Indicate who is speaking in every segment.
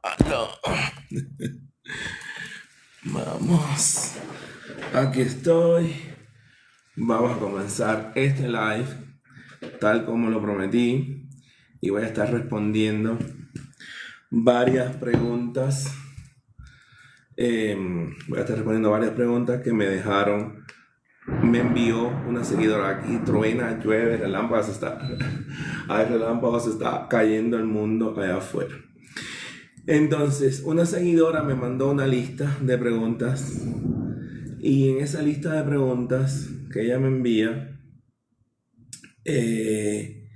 Speaker 1: Aló. Vamos. Aquí estoy. Vamos a comenzar este live tal como lo prometí y voy a estar respondiendo varias preguntas. Voy a estar respondiendo varias preguntas que me dejaron. Me envió una seguidora aquí. Truena, llueve, hay relámpagos, está cayendo el mundo allá afuera. Entonces, una seguidora me mandó una lista de preguntas y en esa lista de preguntas que ella me envía,
Speaker 2: ¿Qué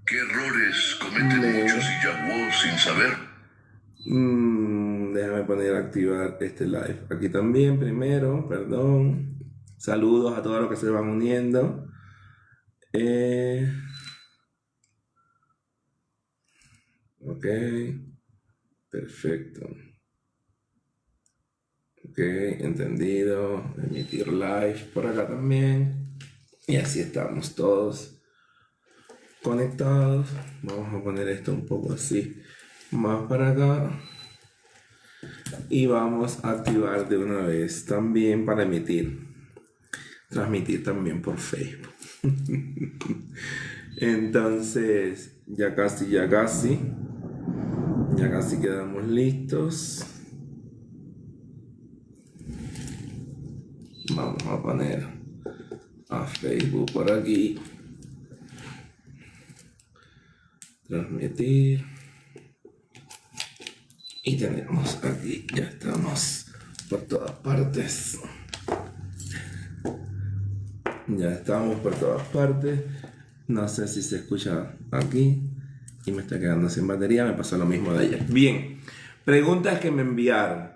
Speaker 2: errores cometen muchos Iyaguó sin saber?
Speaker 1: déjame poner a activar este live. Aquí también primero, perdón. Saludos a todos los que se van uniendo. Ok, perfecto. Ok, entendido. Emitir live por acá también. Y así estamos todos conectados. Vamos a poner esto un poco así más para acá. Y vamos a activar de una vez también para transmitir también por Facebook. Entonces, ya casi quedamos listos. Vamos a poner a Facebook por aquí. Transmitir. Y tenemos aquí, ya estamos por todas partes. Ya estamos por todas partes. No sé si se escucha aquí. Y me está quedando sin batería. Me pasó lo mismo de ayer. Bien. Preguntas que me enviaron.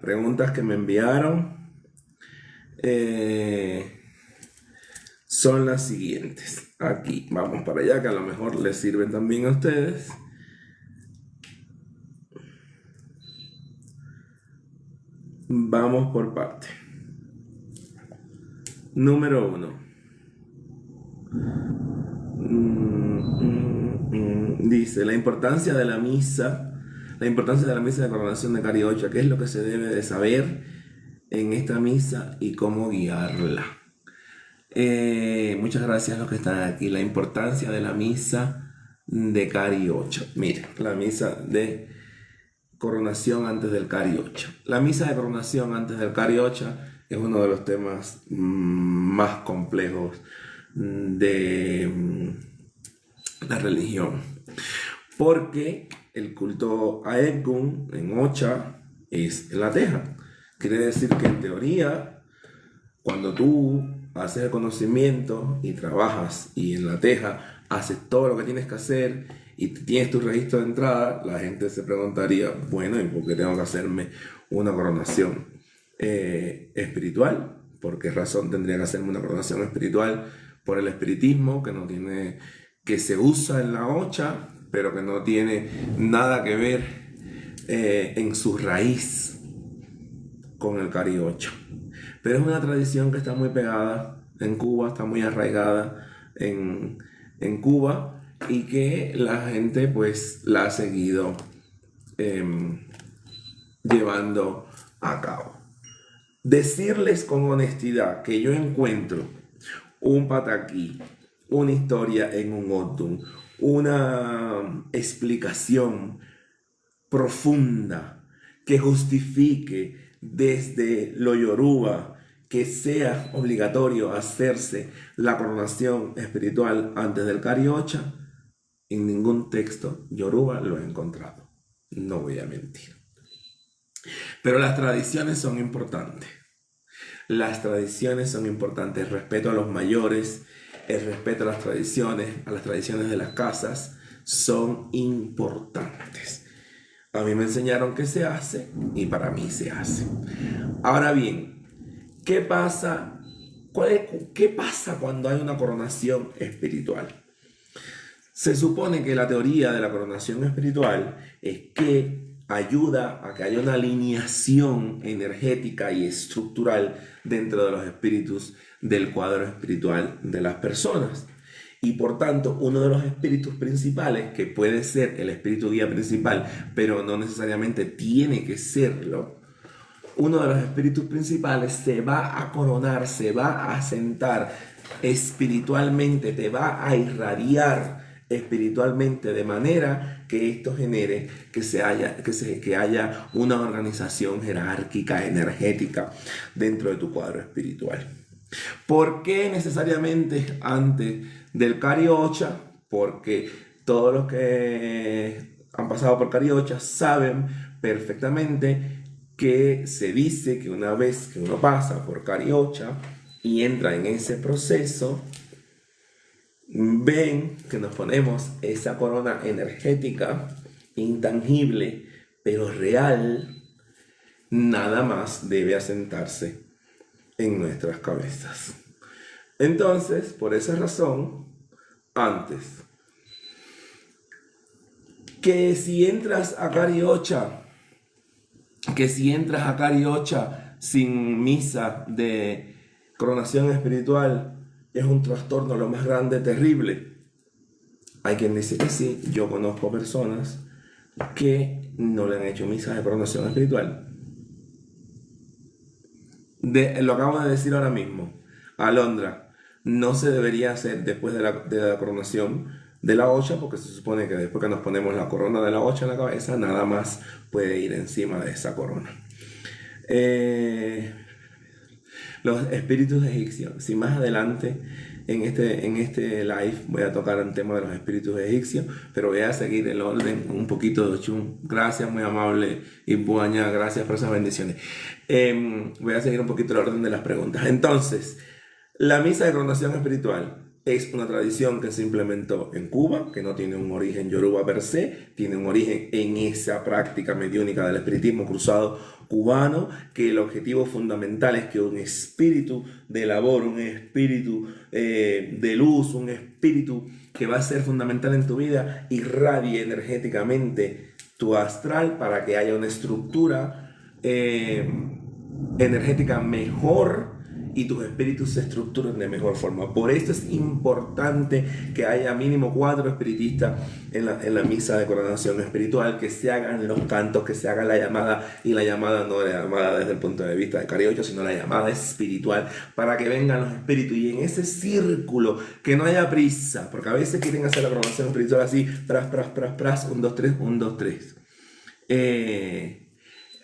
Speaker 1: Son las siguientes. Aquí, vamos para allá, que a lo mejor les sirven también a ustedes. Vamos por parte. Número 1. Dice, la importancia de la misa de coronación de Cariocha. ¿Qué es lo que se debe de saber en esta misa y cómo guiarla? Muchas gracias a los que están aquí. La importancia de la misa de Cariocha. Mira, la misa de coronación antes del Cariocha. La misa de coronación antes del Cariocha es uno de los temas más complejos de la religión, porque el culto a Egun en Ocha es en la teja. Quiere decir que en teoría, cuando tú haces el conocimiento y trabajas y en la teja haces todo lo que tienes que hacer y tienes tu registro de entrada, la gente se preguntaría, bueno, ¿y por qué tengo que hacerme una coronación espiritual? ¿Por qué razón tendría que hacerme una coronación espiritual? Por el espiritismo que se usa en la Ocha, pero que no tiene nada que ver en su raíz con el Cariocha. Pero es una tradición que está muy pegada en Cuba, está muy arraigada en Cuba y que la gente pues la ha seguido llevando a cabo. Decirles con honestidad que yo encuentro un pataquí, una historia en un Otum, una explicación profunda que justifique desde lo yoruba que sea obligatorio hacerse la coronación espiritual antes del Cariocha. En ningún texto yoruba lo he encontrado. No voy a mentir. Pero las tradiciones son importantes. Las tradiciones son importantes. El respeto a los mayores, el respeto a las tradiciones de las casas son importantes. A mí me enseñaron que se hace y para mí se hace. Ahora bien, ¿qué pasa? ¿Qué pasa cuando hay una coronación espiritual? Se supone que la teoría de la coronación espiritual es que ayuda a que haya una alineación energética y estructural dentro de los espíritus del cuadro espiritual de las personas. y por tanto uno de los espíritus principales, que puede ser el espíritu guía principal, pero no necesariamente tiene que serlo, uno de los espíritus principales se va a coronar, se va a sentar espiritualmente, te va a irradiar espiritualmente de manera que esto genere que haya una organización jerárquica, energética dentro de tu cuadro espiritual. ¿Por qué necesariamente antes del Cariocha? Porque todos los que han pasado por Cariocha saben perfectamente que se dice que una vez que uno pasa por Cariocha y entra en ese proceso, ven que nos ponemos esa corona energética, intangible, pero real, nada más debe asentarse en nuestras cabezas. Entonces, por esa razón, antes, que si entras a Cariocha, sin misa de coronación espiritual, es un trastorno lo más grande, terrible. Hay quien dice que sí. Yo conozco personas que no le han hecho misa de coronación espiritual. Lo acabo de decir ahora mismo. Alondra, no se debería hacer después de la coronación de la hocha, porque se supone que después que nos ponemos la corona de la hocha en la cabeza, nada más puede ir encima de esa corona. Los espíritus egipcios. Si más adelante en este live voy a tocar el tema de los espíritus egipcios, pero voy a seguir el orden un poquito de Ochun. Gracias, muy amable, Ipuaña, gracias por esas bendiciones. Voy a seguir un poquito el orden de las preguntas. Entonces, la misa de coronación espiritual es una tradición que se implementó en Cuba, que no tiene un origen yoruba per se, tiene un origen en esa práctica mediúnica del espiritismo cruzado cubano, que el objetivo fundamental es que un espíritu de labor, un espíritu de luz, un espíritu que va a ser fundamental en tu vida, irradie energéticamente tu astral para que haya una estructura energética mejor y tus espíritus se estructuren de mejor forma. Por esto es importante que haya mínimo 4 espiritistas en la misa de coronación espiritual, que se hagan los cantos, que se haga la llamada, y la llamada no la llamada desde el punto de vista de Cariocha, sino la llamada espiritual, para que vengan los espíritus, y en ese círculo que no haya prisa, porque a veces quieren hacer la coronación espiritual así, pras, 1, 2, 3, 1, 2, 3.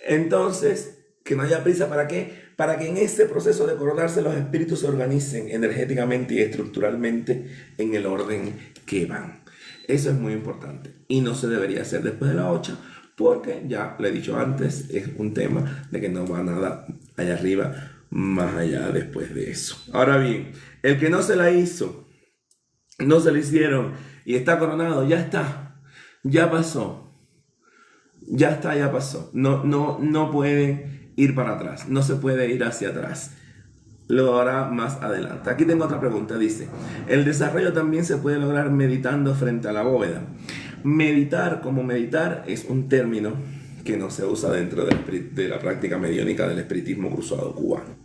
Speaker 1: Entonces, que no haya prisa, ¿para qué? Para que en ese proceso de coronarse los espíritus se organicen energéticamente y estructuralmente en el orden que van. Eso es muy importante y no se debería hacer después de la 8, porque ya lo he dicho antes, es un tema de que no va nada allá arriba, más allá después de eso. Ahora bien, el que no se la hizo, no se la hicieron y está coronado, ya está, ya pasó, ya está, ya pasó. No pueden ir para atrás, no se puede ir hacia atrás, lo hará más adelante. Aquí tengo otra pregunta, dice: ¿el desarrollo también se puede lograr meditando frente a la bóveda? Meditar, como meditar, es un término que no se usa dentro de la práctica mediúnica del espiritismo cruzado cubano.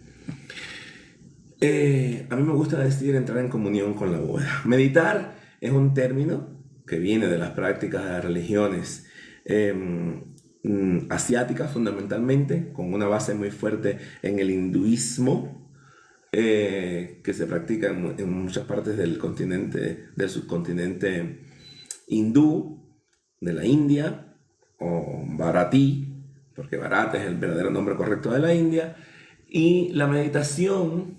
Speaker 1: A mí me gusta decir entrar en comunión con la bóveda. Meditar es un término que viene de las prácticas de las religiones asiáticas, fundamentalmente, con una base muy fuerte en el hinduismo, que se practica en muchas partes del subcontinente hindú, de la India, o Bharati, porque Bharat es el verdadero nombre correcto de la India. Y la meditación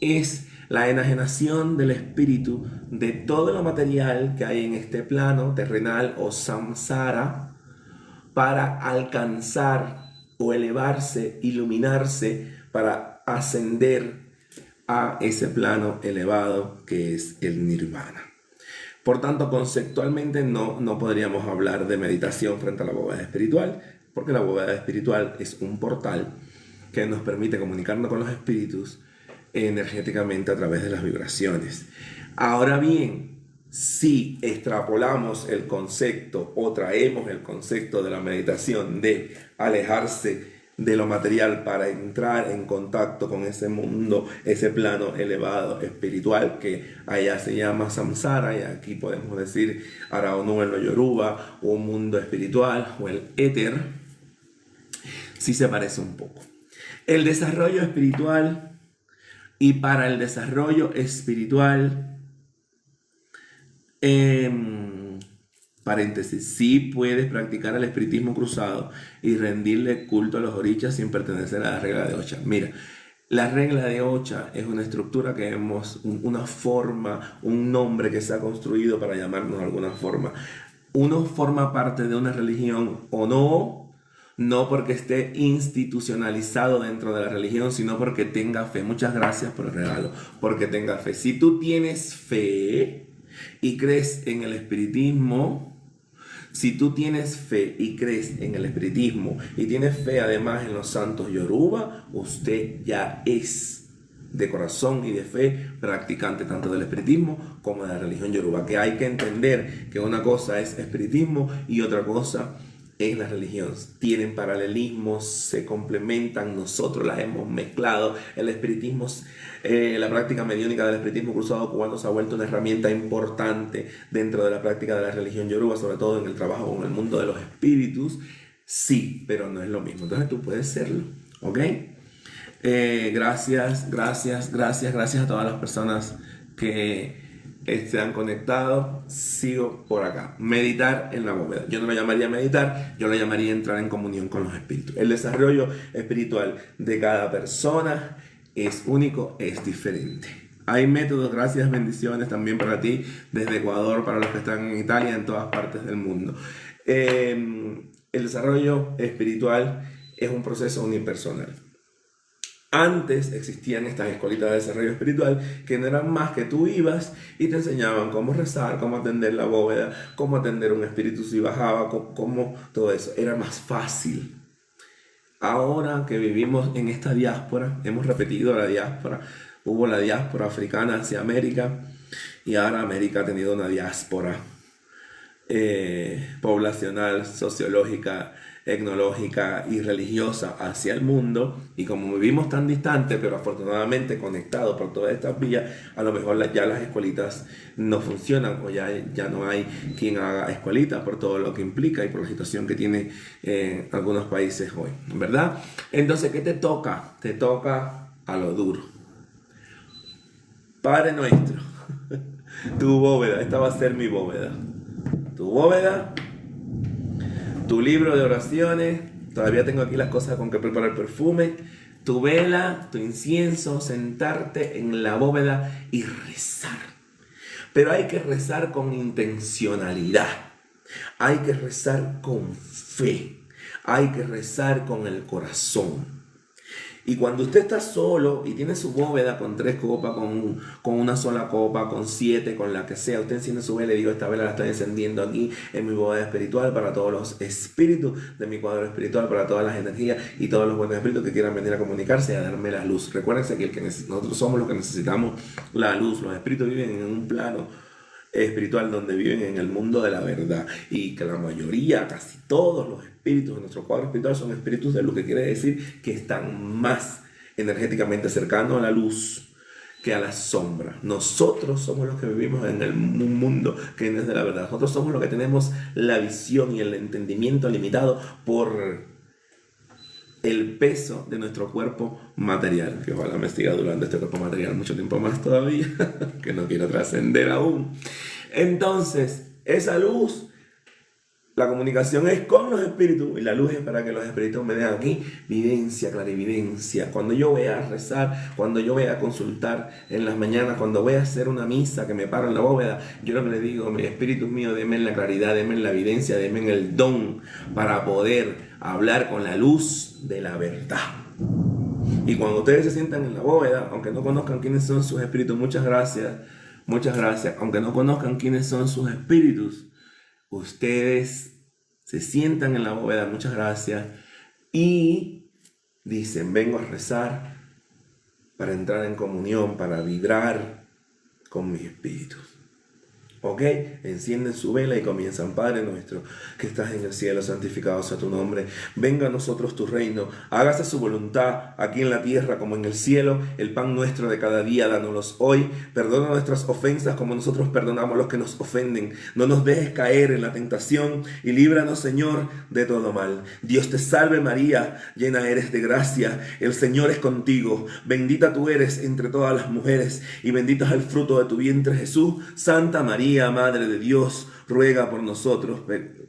Speaker 1: es la enajenación del espíritu de todo lo material que hay en este plano terrenal o samsara, para alcanzar o elevarse, iluminarse, para ascender a ese plano elevado que es el nirvana. Por tanto, conceptualmente no podríamos hablar de meditación frente a la bóveda espiritual, porque la bóveda espiritual es un portal que nos permite comunicarnos con los espíritus energéticamente a través de las vibraciones. Ahora bien, si extrapolamos el concepto o traemos el concepto de la meditación de alejarse de lo material para entrar en contacto con ese mundo, ese plano elevado espiritual que allá se llama samsara, y aquí podemos decir Araonu en lo yoruba, o un mundo espiritual, o el éter, sí se parece un poco. El desarrollo espiritual, y para el desarrollo espiritual, paréntesis, sí puedes practicar el espiritismo cruzado y rendirle culto a los orichas sin pertenecer a la regla de Ocha. Mira, la regla de Ocha es una estructura que hemos, una forma, un nombre que se ha construido para llamarnos de alguna forma. Uno forma parte de una religión o no, no porque esté institucionalizado dentro de la religión, sino porque tenga fe. Muchas gracias por el regalo, porque tenga fe. Si tú tienes fe y crees en el espiritismo, si tú tienes fe y crees en el espiritismo y tienes fe además en los santos yoruba, usted ya es de corazón y de fe practicante tanto del espiritismo como de la religión yoruba. Que hay que entender que una cosa es espiritismo y otra cosa es la religión. Tienen paralelismos, se complementan, nosotros las hemos mezclado. El espiritismo, la práctica mediúnica del espiritismo cruzado cubano se ha vuelto una herramienta importante dentro de la práctica de la religión yoruba, sobre todo en el trabajo con el mundo de los espíritus. Sí, pero no es lo mismo. Entonces tú puedes serlo, ¿ok? Gracias a todas las personas que se han conectado. Sigo por acá. Meditar en la bóveda. Yo no lo llamaría meditar, yo lo llamaría entrar en comunión con los espíritus. El desarrollo espiritual de cada persona es único, es diferente. Hay métodos, gracias, bendiciones también para ti, desde Ecuador, para los que están en Italia, en todas partes del mundo. El desarrollo espiritual es un proceso unipersonal. Antes existían estas escuelitas de desarrollo espiritual que no eran más que tú ibas y te enseñaban cómo rezar, cómo atender la bóveda, cómo atender un espíritu si bajaba, cómo todo eso. Era más fácil. Ahora que vivimos en esta diáspora, hemos repetido la diáspora, hubo la diáspora africana hacia América y ahora América ha tenido una diáspora poblacional, sociológica, etnológica y religiosa hacia el mundo, y como vivimos tan distantes pero afortunadamente conectados por todas estas vías, a lo mejor ya las escuelitas no funcionan o ya no hay quien haga escuelitas por todo lo que implica y por la situación que tiene algunos países hoy, ¿verdad? Entonces, ¿qué te toca? Te toca a lo duro. Padre nuestro, tu bóveda, esta va a ser mi bóveda. Tu bóveda, tu libro de oraciones, todavía tengo aquí las cosas con que preparar perfume, tu vela, tu incienso, sentarte en la bóveda y rezar. Pero hay que rezar con intencionalidad, hay que rezar con fe, hay que rezar con el corazón. Y cuando usted está solo y tiene su bóveda con 3 copas, con una sola copa, con 7, con la que sea, usted enciende su vela y digo, esta vela la estoy encendiendo aquí en mi bóveda espiritual para todos los espíritus de mi cuadro espiritual, para todas las energías y todos los buenos espíritus que quieran venir a comunicarse y a darme la luz. Recuérdense que nosotros somos los que necesitamos la luz. Los espíritus viven en un plano espiritual donde viven en el mundo de la verdad, y que la mayoría, casi todos los espíritus de nuestro cuadro espiritual son espíritus de luz, que quiere decir que están más energéticamente cercanos a la luz que a la sombra. Nosotros somos los que vivimos en un mundo que no es de la verdad. Nosotros somos los que tenemos la visión y el entendimiento limitado por el peso de nuestro cuerpo material, que ojalá me siga durando este cuerpo material mucho tiempo más todavía, que no quiero trascender aún. Entonces, esa luz, la comunicación es con los espíritus, y la luz es para que los espíritus me den aquí vivencia, clarividencia. Cuando yo voy a rezar, cuando yo voy a consultar en las mañanas, cuando voy a hacer una misa que me paro en la bóveda, yo lo que le digo, mi espíritu mío, denme la claridad, denme la evidencia, denme el don para poder hablar con la luz de la verdad. Y cuando ustedes se sientan en la bóveda, aunque no conozcan quiénes son sus espíritus, muchas gracias, aunque no conozcan quiénes son sus espíritus, ustedes se sientan en la bóveda, muchas gracias, y dicen, vengo a rezar para entrar en comunión, para vibrar con mis espíritus. ¿Ok? Encienden su vela y comienzan. Padre nuestro, que estás en el cielo, santificado sea tu nombre. Venga a nosotros tu reino. Hágase su voluntad, aquí en la tierra como en el cielo. El pan nuestro de cada día, dánoslos hoy. Perdona nuestras ofensas como nosotros perdonamos a los que nos ofenden. No nos dejes caer en la tentación y líbranos, Señor, de todo mal. Dios te salve María, llena eres de gracia. El Señor es contigo. Bendita tú eres entre todas las mujeres y bendito es el fruto de tu vientre, Jesús. Santa María, Madre de Dios, ruega por nosotros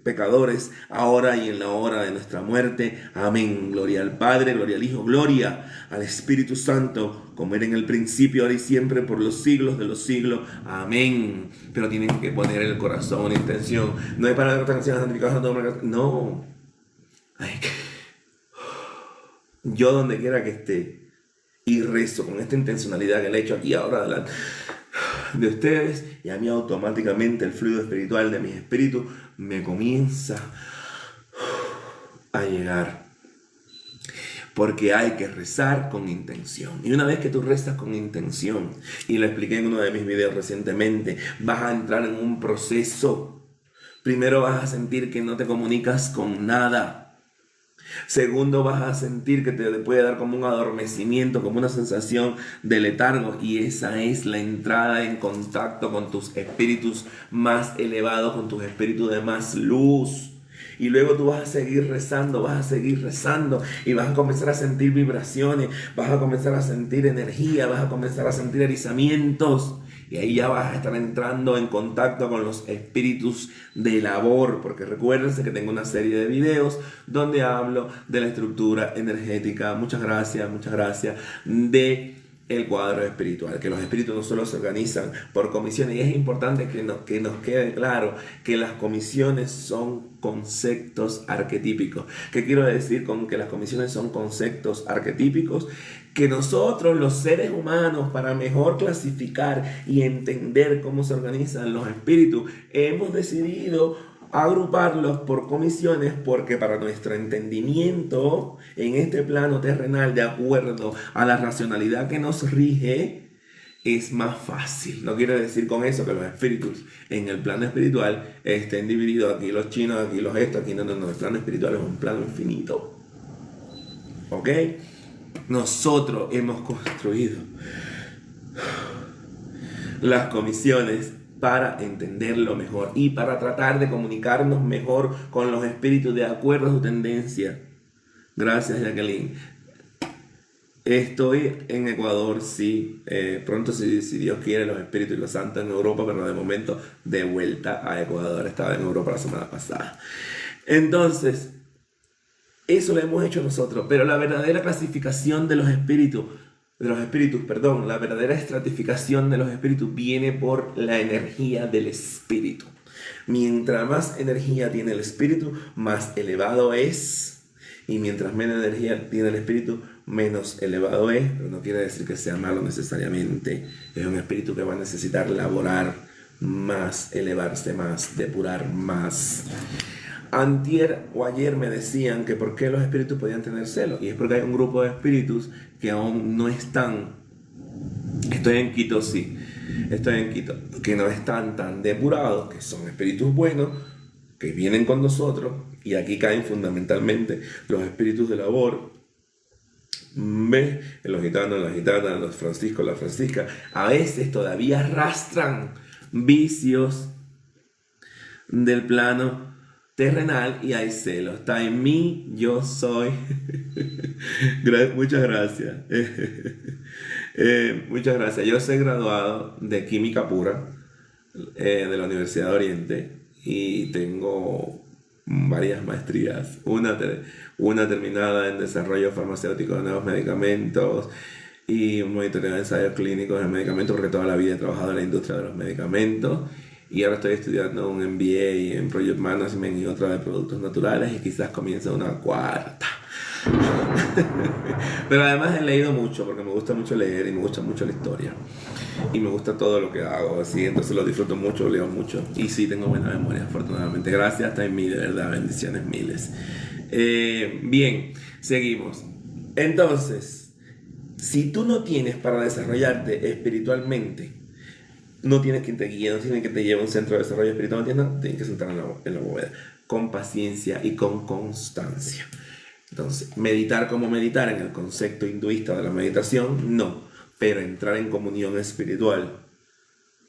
Speaker 1: pecadores, ahora y en la hora de nuestra muerte. Amén. Gloria al Padre, gloria al Hijo, gloria al Espíritu Santo, como era en el principio, ahora y siempre, por los siglos de los siglos. Amén. Pero tienen que poner el corazón, la intención. No es para la canción santificada, no. Ay, yo donde quiera que esté y rezo con esta intencionalidad que le he hecho aquí ahora adelante de ustedes, y a mí automáticamente el fluido espiritual de mi espíritu me comienza a llegar, porque hay que rezar con intención. Y una vez que tú rezas con intención, y lo expliqué en uno de mis videos recientemente, vas a entrar en un proceso. Primero vas a sentir que no te comunicas con nada. Segundo, vas a sentir que te puede dar como un adormecimiento, como una sensación de letargo, y esa es la entrada en contacto con tus espíritus más elevados, con tus espíritus de más luz. Y luego tú vas a seguir rezando y vas a comenzar a sentir vibraciones, vas a comenzar a sentir energía, vas a comenzar a sentir erizamientos. Y ahí ya vas a estar entrando en contacto con los espíritus de labor, porque recuérdense que tengo una serie de videos donde hablo de la estructura energética, muchas gracias, de el cuadro espiritual, que los espíritus no solo se organizan por comisiones, y es importante que nos quede claro que las comisiones son conceptos arquetípicos. ¿Qué quiero decir con que las comisiones son conceptos arquetípicos? Que nosotros, los seres humanos, para mejor clasificar y entender cómo se organizan los espíritus, hemos decidido agruparlos por comisiones, porque para nuestro entendimiento en este plano terrenal, de acuerdo a la racionalidad que nos rige, es más fácil. No quiere decir con eso que los espíritus en el plano espiritual estén divididos, aquí los chinos, aquí los estos, aquí no. El plano espiritual es un plano infinito. ¿Ok? Nosotros hemos construido las comisiones para entenderlo mejor y para tratar de comunicarnos mejor con los espíritus de acuerdo a su tendencia. Gracias, Jacqueline. Estoy en Ecuador, sí. Pronto, si Dios quiere, los espíritus y los santos en Europa, pero de momento de vuelta a Ecuador. Estaba en Europa la semana pasada. Entonces, eso lo hemos hecho nosotros, pero la verdadera clasificación de los espíritus, la verdadera estratificación de los espíritus viene por la energía del espíritu. Mientras más energía tiene el espíritu, más elevado es, y mientras menos energía tiene el espíritu, menos elevado es. Pero no quiere decir que sea malo necesariamente. Es un espíritu que va a necesitar laborar más, elevarse más, depurar más. Antier o ayer me decían que por qué los espíritus podían tener celos, y es porque hay un grupo de espíritus que aún no están, estoy en Quito, que no están tan depurados, que son espíritus buenos, que vienen con nosotros, y aquí caen fundamentalmente los espíritus de labor. Los gitanos, las gitanas, los franciscos, las franciscas, a veces todavía arrastran vicios del plano terrenal, y hay celos. Está en mí, yo soy. Muchas gracias. Muchas gracias. Yo soy graduado de Química Pura de la Universidad de Oriente, y tengo varias maestrías. Una terminada en desarrollo farmacéutico de nuevos medicamentos y un monitoreo de ensayos clínicos de medicamentos, porque toda la vida he trabajado en la industria de los medicamentos. Y ahora estoy estudiando un MBA en Project Management y otra de productos naturales, y quizás comience una cuarta. Pero además he leído mucho, porque me gusta mucho leer y me gusta mucho la historia. Y me gusta todo lo que hago, así, entonces lo disfruto mucho, leo mucho. Y sí, tengo buena memoria, afortunadamente. Gracias, hasta en mí, de verdad, bendiciones miles. Bien, seguimos. Entonces, si tú no tienes para desarrollarte espiritualmente No tienes quien te guíe, no tienes quien te lleve a un centro de desarrollo espiritual, no tienes nada, tienes que sentar en la bóveda, con paciencia y con constancia. Entonces, meditar como meditar en el concepto hinduista de la meditación, no, pero entrar en comunión espiritual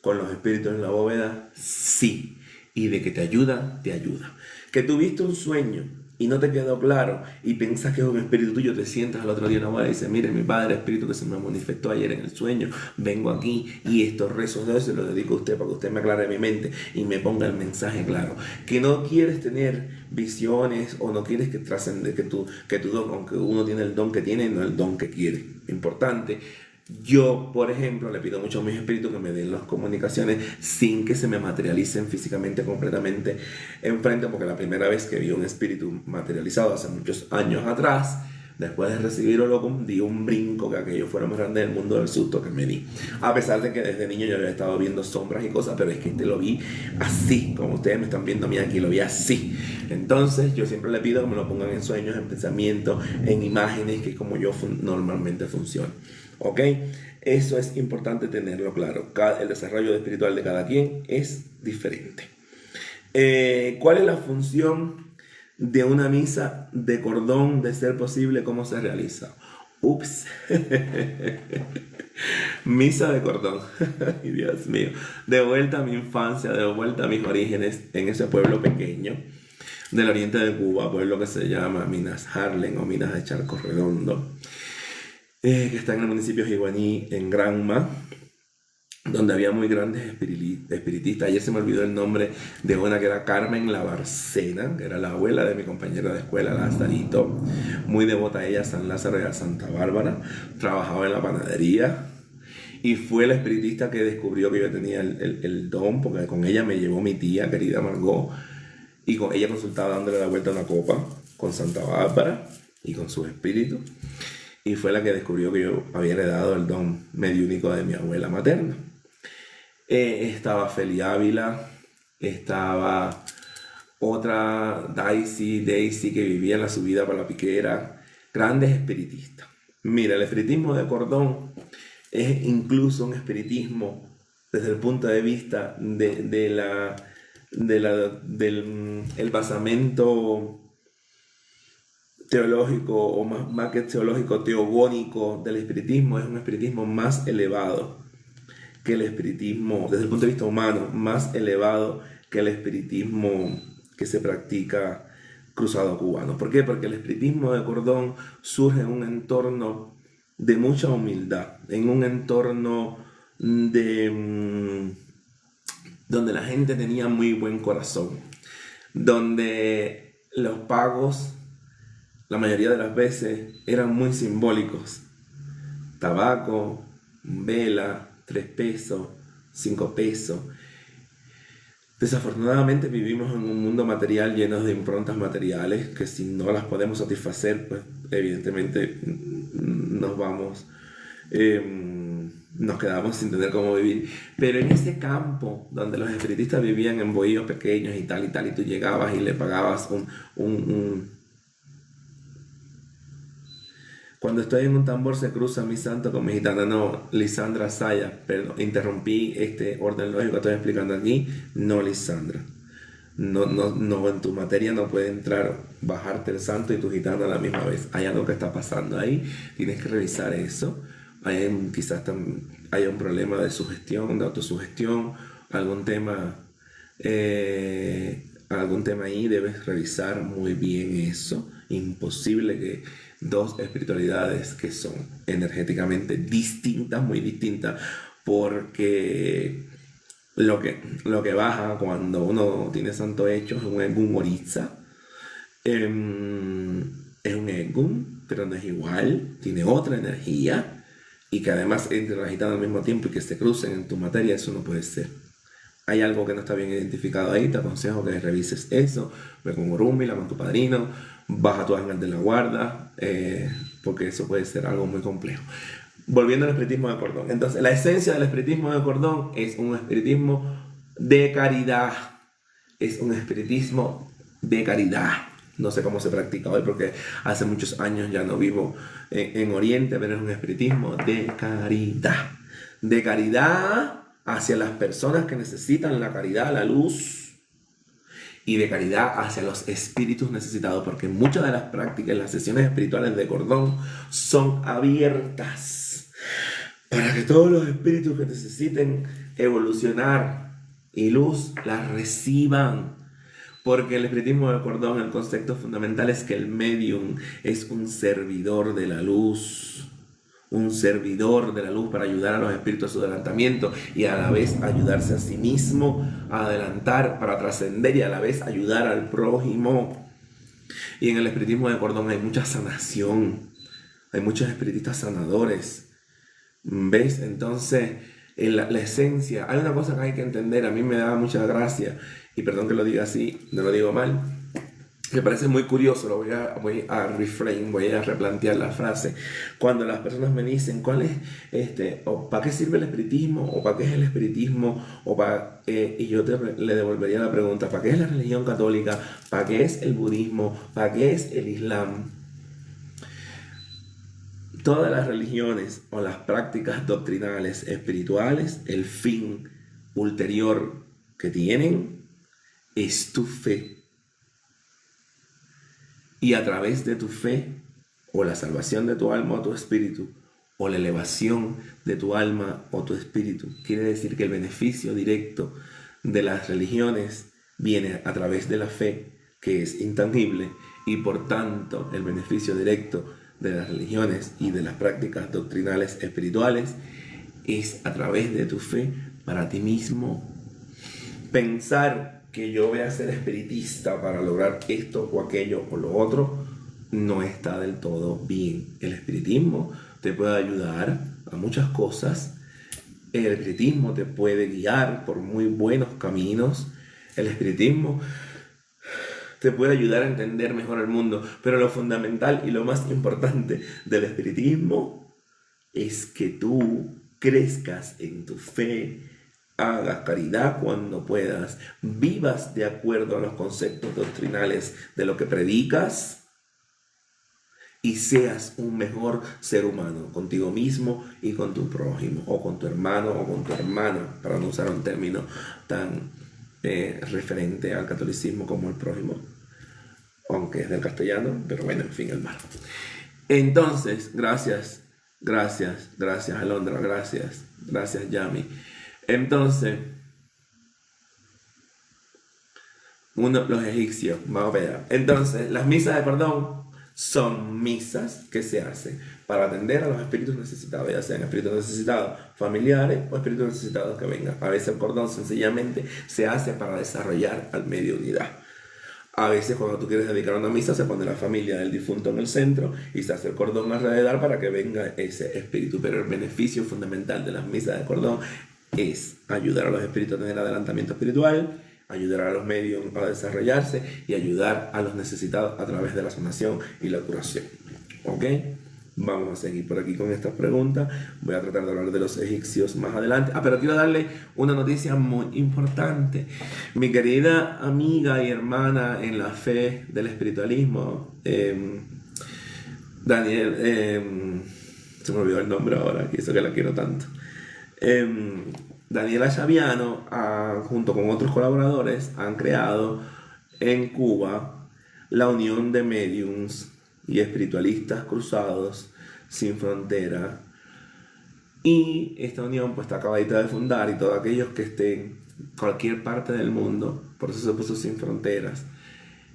Speaker 1: con los espíritus en la bóveda, sí. Y de que te ayuda, te ayuda. Que tuviste un sueño y no te quedó claro y piensas que es un espíritu tuyo, te sientas al otro día en la bóveda y dices, mire, mi padre, espíritu que se me manifestó ayer en el sueño, vengo aquí y estos rezos de hoy se los dedico a usted para que usted me aclare mi mente y me ponga el mensaje claro. Que no quieres tener visiones o no quieres que trascende, que tu don, aunque uno tiene el don que tiene, no el don que quiere. Importante. Yo, por ejemplo, le pido mucho a mis espíritus que me den las comunicaciones sin que se me materialicen físicamente completamente enfrente, porque la primera vez que vi un espíritu materializado hace muchos años atrás, después de recibirlo, di un brinco que aquello fuera más grande del mundo del susto que me di. A pesar de que desde niño yo había estado viendo sombras y cosas, pero es que lo vi así, como ustedes me están viendo a mí aquí, lo vi así. Entonces yo siempre le pido que me lo pongan en sueños, en pensamientos, en imágenes, que es como yo normalmente funciono. ¿Ok? Eso es importante tenerlo claro. El desarrollo espiritual de cada quien es diferente. ¿Cuál es la función de una misa de cordón, de ser posible? ¿Cómo se realiza? Ups. Misa de cordón. Ay, Dios mío. De vuelta a mi infancia, de vuelta a mis orígenes en ese pueblo pequeño del oriente de Cuba, pueblo que se llama Minas Harlem o Minas de Charco Redondo. Que está en el municipio de Jiguaní, en Granma, donde había muy grandes espiritistas. Ayer se me olvidó el nombre de una que era Carmen La Barcena, que era la abuela de mi compañera de escuela, Lazarito. Muy devota ella a San Lázaro y a Santa Bárbara. Trabajaba en la panadería. Y fue la espiritista que descubrió que yo tenía el don, porque con ella me llevó mi tía, querida Margot. Y con ella consultaba dándole la vuelta a una copa con Santa Bárbara y con su espíritu. Y fue la que descubrió que yo había heredado el don mediúnico de mi abuela materna. Estaba Feli Ávila, estaba otra Daisy, que vivía en la subida para la Piquera. Grandes espiritistas. Mira, el espiritismo de cordón es incluso un espiritismo desde el punto de vista del basamento teológico, o más que teológico, teogónico del espiritismo. Es un espiritismo más elevado que el espiritismo, desde el punto de vista humano, más elevado que el espiritismo que se practica cruzado cubano. ¿Por qué? Porque el espiritismo de cordón surge en un entorno de mucha humildad, en un entorno donde la gente tenía muy buen corazón, donde los pagos la mayoría de las veces eran muy simbólicos. Tabaco, vela, 3 pesos, 5 pesos. Desafortunadamente vivimos en un mundo material lleno de improntas materiales que si no las podemos satisfacer, pues evidentemente nos quedamos sin tener cómo vivir. Pero en ese campo donde los espiritistas vivían en bohíos pequeños y tal, y tú llegabas y le pagabas Cuando estoy en un tambor se cruza mi santo con mi gitana. No, Lisandra Saya, perdón, interrumpí este orden lógico que estoy explicando aquí. No, Lisandra. No, en tu materia no puede entrar, bajarte el santo y tu gitana a la misma vez. Hay algo que está pasando ahí, tienes que revisar eso. Quizás haya un problema de sugestión, de autosugestión, algún tema ahí, debes revisar muy bien eso. Imposible que dos espiritualidades que son energéticamente distintas, muy distintas, porque lo que baja cuando uno tiene santo hecho es un Egún Oritza. Es un Egún, pero no es igual, tiene otra energía, y que además entre la gitana al mismo tiempo y que se crucen en tu materia, eso no puede ser. Hay algo que no está bien identificado ahí, te aconsejo que revises eso. Ve con Orúmila, con tu padrino, baja tu ángel de la guarda, porque eso puede ser algo muy complejo. Volviendo al espiritismo de cordón. Entonces, la esencia del espiritismo de cordón es un espiritismo de caridad. Es un espiritismo de caridad. No sé cómo se practica hoy porque hace muchos años ya no vivo en Oriente, pero es un espiritismo de caridad. De caridad hacia las personas que necesitan la caridad, la luz, y de caridad hacia los espíritus necesitados, porque muchas de las prácticas, las sesiones espirituales de cordón son abiertas para que todos los espíritus que necesiten evolucionar y luz las reciban. Porque el espiritismo del cordón, el concepto fundamental es que el medium es un servidor de la luz. Un servidor de la luz para ayudar a los espíritus a su adelantamiento y a la vez ayudarse a sí mismo a adelantar para trascender y a la vez ayudar al prójimo. Y en el espiritismo de cordón hay mucha sanación, hay muchos espiritistas sanadores. ¿Ves? Entonces, en la esencia, hay una cosa que hay que entender, a mí me da mucha gracia, y perdón que lo diga así, no lo digo mal, me parece muy curioso, voy a reframe, voy a replantear la frase. Cuando las personas me dicen, ¿cuál es o para qué sirve el espiritismo? ¿O para qué es el espiritismo? Y yo le devolvería la pregunta, ¿para qué es la religión católica? ¿Para qué es el budismo? ¿Para qué es el islam? Todas las religiones o las prácticas doctrinales espirituales, el fin ulterior que tienen es tu fe. Y a través de tu fe, o la salvación de tu alma o tu espíritu, o la elevación de tu alma o tu espíritu, quiere decir que el beneficio directo de las religiones viene a través de la fe, que es intangible, y por tanto el beneficio directo de las religiones y de las prácticas doctrinales espirituales es a través de tu fe para ti mismo. Pensar que yo voy a ser espiritista para lograr esto o aquello o lo otro no está del todo bien. El espiritismo te puede ayudar a muchas cosas. El espiritismo te puede guiar por muy buenos caminos. El espiritismo te puede ayudar a entender mejor el mundo. Pero lo fundamental y lo más importante del espiritismo es que tú crezcas en tu fe, hagas caridad cuando puedas, vivas de acuerdo a los conceptos doctrinales de lo que predicas y seas un mejor ser humano contigo mismo y con tu prójimo, o con tu hermano o con tu hermana, para no usar un término tan referente al catolicismo como el prójimo, aunque es del castellano, pero bueno, en fin, el mar. Entonces, gracias Alondra, gracias Yami. Entonces, los egipcios, vamos a ver. Entonces, las misas de perdón son misas que se hacen para atender a los espíritus necesitados, ya sean espíritus necesitados familiares o espíritus necesitados que vengan. A veces el cordón sencillamente se hace para desarrollar al medio unidad. A veces cuando tú quieres dedicar una misa se pone la familia del difunto en el centro y se hace el cordón alrededor para que venga ese espíritu. Pero el beneficio fundamental de las misas de cordón es ayudar a los espíritus a tener adelantamiento espiritual, ayudar a los medios a desarrollarse y ayudar a los necesitados a través de la sanación y la curación. ¿Ok? Vamos a seguir por aquí con estas preguntas. Voy a tratar de hablar de los egipcios más adelante. Pero quiero darle una noticia muy importante. Mi querida amiga y hermana en la fe del espiritualismo, Daniel, se me olvidó el nombre ahora, que eso que la quiero tanto. Daniela Xaviano, junto con otros colaboradores, han creado en Cuba la Unión de Mediums y Espiritualistas Cruzados Sin Frontera. Y esta unión pues está acabadita de fundar, y todos aquellos que estén en cualquier parte del mundo, por eso se puso Sin Fronteras,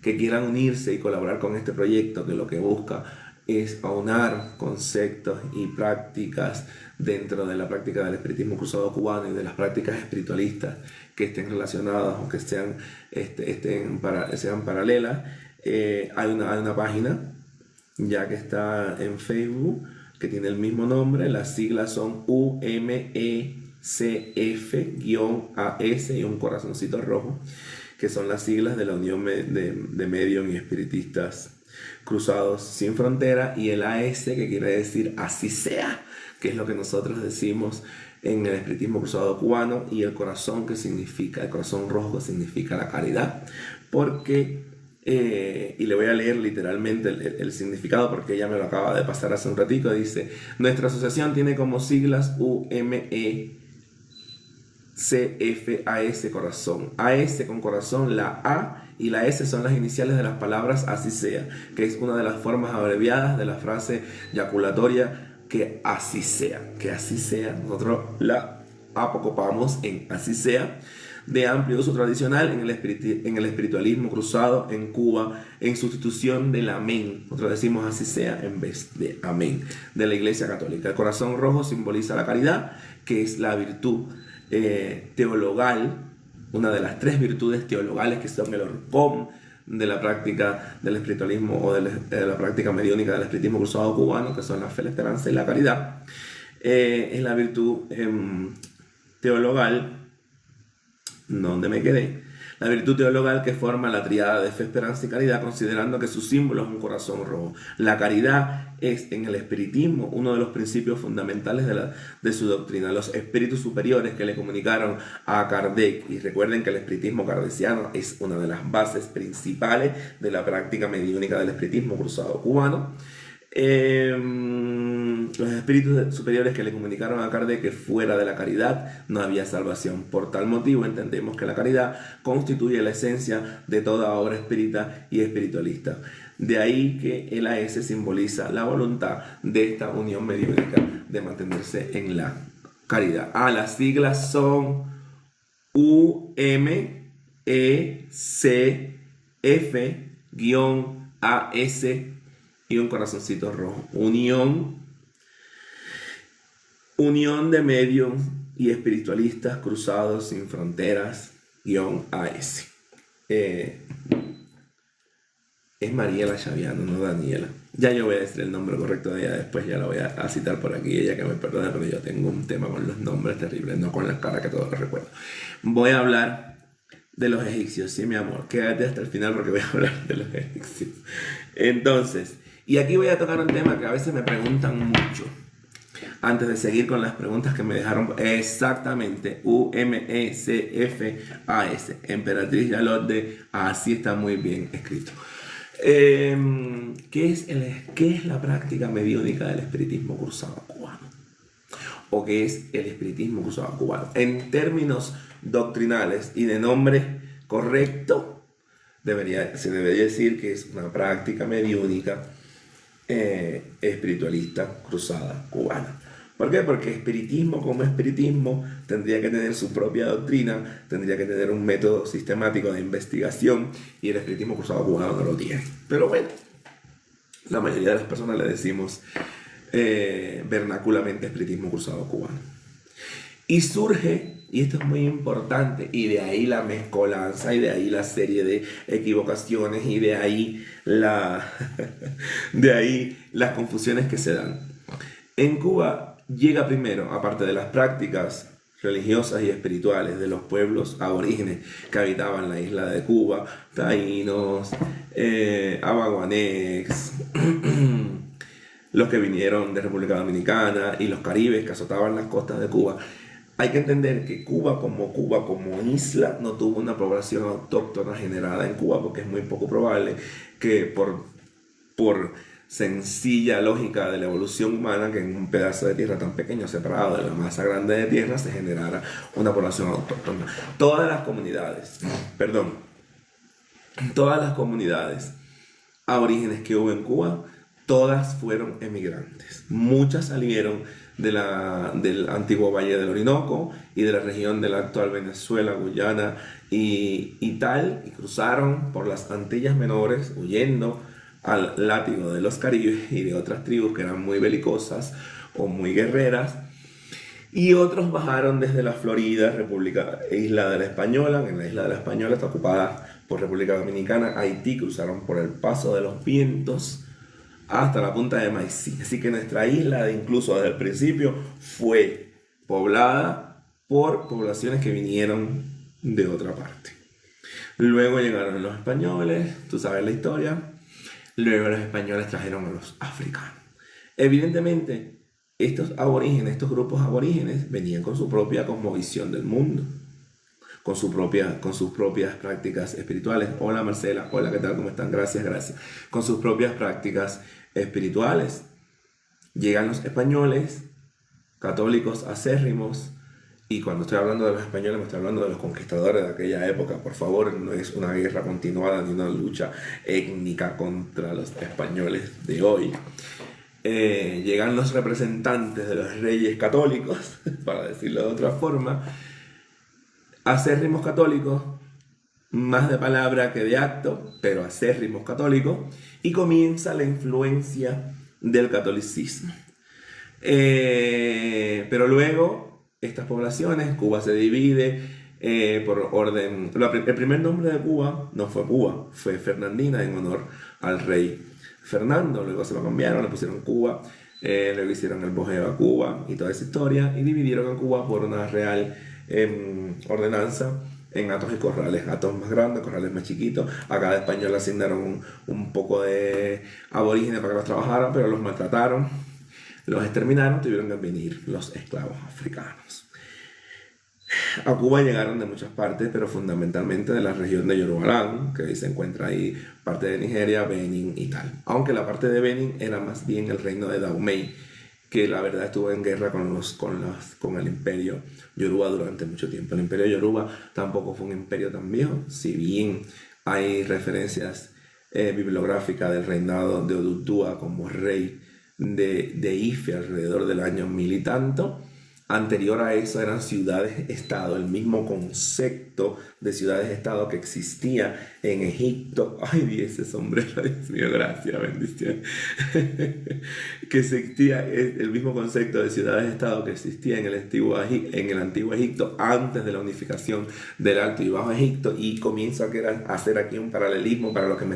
Speaker 1: que quieran unirse y colaborar con este proyecto, que lo que busca es aunar conceptos y prácticas dentro de la práctica del espiritismo cruzado cubano y de las prácticas espiritualistas que estén relacionadas o que sean paralelas. Hay una página ya que está en Facebook que tiene el mismo nombre. Las siglas son UMECF-AS y un corazoncito rojo, que son las siglas de la Unión de Medium y Espiritistas Cruzados Sin Frontera, y el AS, que quiere decir así sea, que es lo que nosotros decimos en el espiritismo cruzado cubano, y el corazón, que significa, el corazón rojo, que significa la caridad, porque y le voy a leer literalmente el significado porque ella me lo acaba de pasar hace un ratito. Dice: nuestra asociación tiene como siglas UMECF CFAS, corazón. AS con corazón, la A y la S son las iniciales de las palabras así sea, que es una de las formas abreviadas de la frase yaculatoria que así sea. Que así sea, nosotros la apocopamos en así sea, de amplio uso tradicional en el espiritualismo cruzado en Cuba, en sustitución del amén. Nosotros decimos así sea en vez de amén, de la Iglesia Católica. El corazón rojo simboliza la caridad, que es la virtud teologal, una de las 3 virtudes teologales que son el horcón de la práctica del espiritualismo o de la práctica mediúnica del espiritismo cruzado cubano, que son la fe, la esperanza y la caridad. Es la virtud teologal, donde me quedé, la virtud teologal que forma la triada de fe, esperanza y caridad, considerando que su símbolo es un corazón rojo. La caridad es en el espiritismo uno de los principios fundamentales de su doctrina. Los espíritus superiores que le comunicaron a Kardec, y recuerden que el espiritismo kardeciano es una de las bases principales de la práctica mediúnica del espiritismo cruzado cubano. Los espíritus superiores que le comunicaron a Kardec que fuera de la caridad no había salvación. Por tal motivo entendemos que la caridad constituye la esencia de toda obra espírita y espiritualista. De ahí que el AS simboliza la voluntad de esta unión mediúnica de mantenerse en la caridad. Las siglas son UMECF-AS y un corazoncito rojo. Unión de medios y espiritualistas cruzados sin fronteras, AS. Es Mariela Chaviano, no Daniela. Ya yo voy a decir el nombre correcto de ella, después ya la voy a citar por aquí, ella que me perdone, porque yo tengo un tema con los nombres terribles, no con las caras que todos los recuerdo. Voy a hablar de los egipcios, sí mi amor, quédate hasta el final porque voy a hablar de los egipcios. Entonces, y aquí voy a tocar un tema que a veces me preguntan mucho. Antes de seguir con las preguntas que me dejaron, exactamente, UMECFAS, Emperatriz Yalot, así está muy bien escrito. ¿Qué es la práctica mediúnica del espiritismo cruzado cubano? ¿O qué es el espiritismo cruzado cubano? En términos doctrinales y de nombre correcto, se debería decir que es una práctica mediúnica espiritualista cruzada cubana. ¿Por qué? Porque espiritismo como espiritismo tendría que tener su propia doctrina, tendría que tener un método sistemático de investigación, y el espiritismo cruzado cubano no lo tiene. Pero bueno, la mayoría de las personas le decimos vernaculamente espiritismo cruzado cubano. Y surge, y esto es muy importante, y de ahí la mezcolanza, y de ahí la serie de equivocaciones, y de ahí las confusiones que se dan. En Cuba llega primero, aparte de las prácticas religiosas y espirituales de los pueblos aborígenes que habitaban la isla de Cuba, taínos, abaguanex, los que vinieron de República Dominicana y los caribes que azotaban las costas de Cuba. Hay que entender que Cuba como isla no tuvo una población autóctona generada en Cuba, porque es muy poco probable que por sencilla lógica de la evolución humana, que en un pedazo de tierra tan pequeño separado de la masa grande de tierra se generara una población autóctona. Todas las comunidades aborígenes que hubo en Cuba, todas fueron emigrantes. Muchas salieron del antiguo Valle del Orinoco y de la región de la actual Venezuela, Guyana y cruzaron por las Antillas Menores huyendo al látigo de los caribes y de otras tribus que eran muy belicosas o muy guerreras, y otros bajaron desde la Florida, Isla de la Española. En la Isla de la Española está ocupada por República Dominicana, Haití, cruzaron por el Paso de los Vientos hasta la punta de Maicí. Así que nuestra isla, incluso desde el principio, fue poblada por poblaciones que vinieron de otra parte. Luego llegaron los españoles, tú sabes la historia. Luego los españoles trajeron a los africanos. Evidentemente, estos grupos aborígenes venían con su propia cosmovisión del mundo, con sus propias prácticas espirituales. Hola Marcela, hola, ¿qué tal? ¿Cómo están? Gracias. Con sus propias prácticas espirituales. Llegan los españoles, católicos acérrimos, Y cuando estoy hablando de los españoles, me estoy hablando de los conquistadores de aquella época. Por favor, no es una guerra continuada ni una lucha étnica contra los españoles de hoy. Llegan los representantes de los reyes católicos, para decirlo de otra forma, acérrimos católicos, más de palabra que de acto, pero acérrimos católicos, y comienza la influencia del catolicismo. Pero luego, estas poblaciones, Cuba se divide por orden. El primer nombre de Cuba no fue Cuba, fue Fernandina en honor al rey Fernando. Luego se lo cambiaron, le pusieron Cuba, luego hicieron el Bogeo a Cuba y toda esa historia, y dividieron a Cuba por una real ordenanza en hatos y corrales, hatos más grandes, corrales más chiquitos. A cada español le asignaron un poco de aborígenes para que los trabajaran, pero los maltrataron, los exterminaron, tuvieron que venir los esclavos africanos. A Cuba llegaron de muchas partes, pero fundamentalmente de la región de Yorubalán, que se encuentra ahí parte de Nigeria, Benin y tal. Aunque la parte de Benin era más bien el reino de Dahomey, que la verdad estuvo en guerra con el imperio Yoruba durante mucho tiempo. El imperio Yoruba tampoco fue un imperio tan viejo, si bien hay referencias bibliográficas del reinado de Oduduwa como rey de Ife alrededor del año 1000 y tanto. Anterior a eso eran ciudades-estado, el mismo concepto de ciudades-estado que existía en Egipto. Ay, vi ese sombrero, Dios mío, gracias, bendición. Que existía el mismo concepto de ciudades-estado que existía en el antiguo Egipto antes de la unificación del Alto y Bajo Egipto, y comienzo a hacer aquí un paralelismo para los que me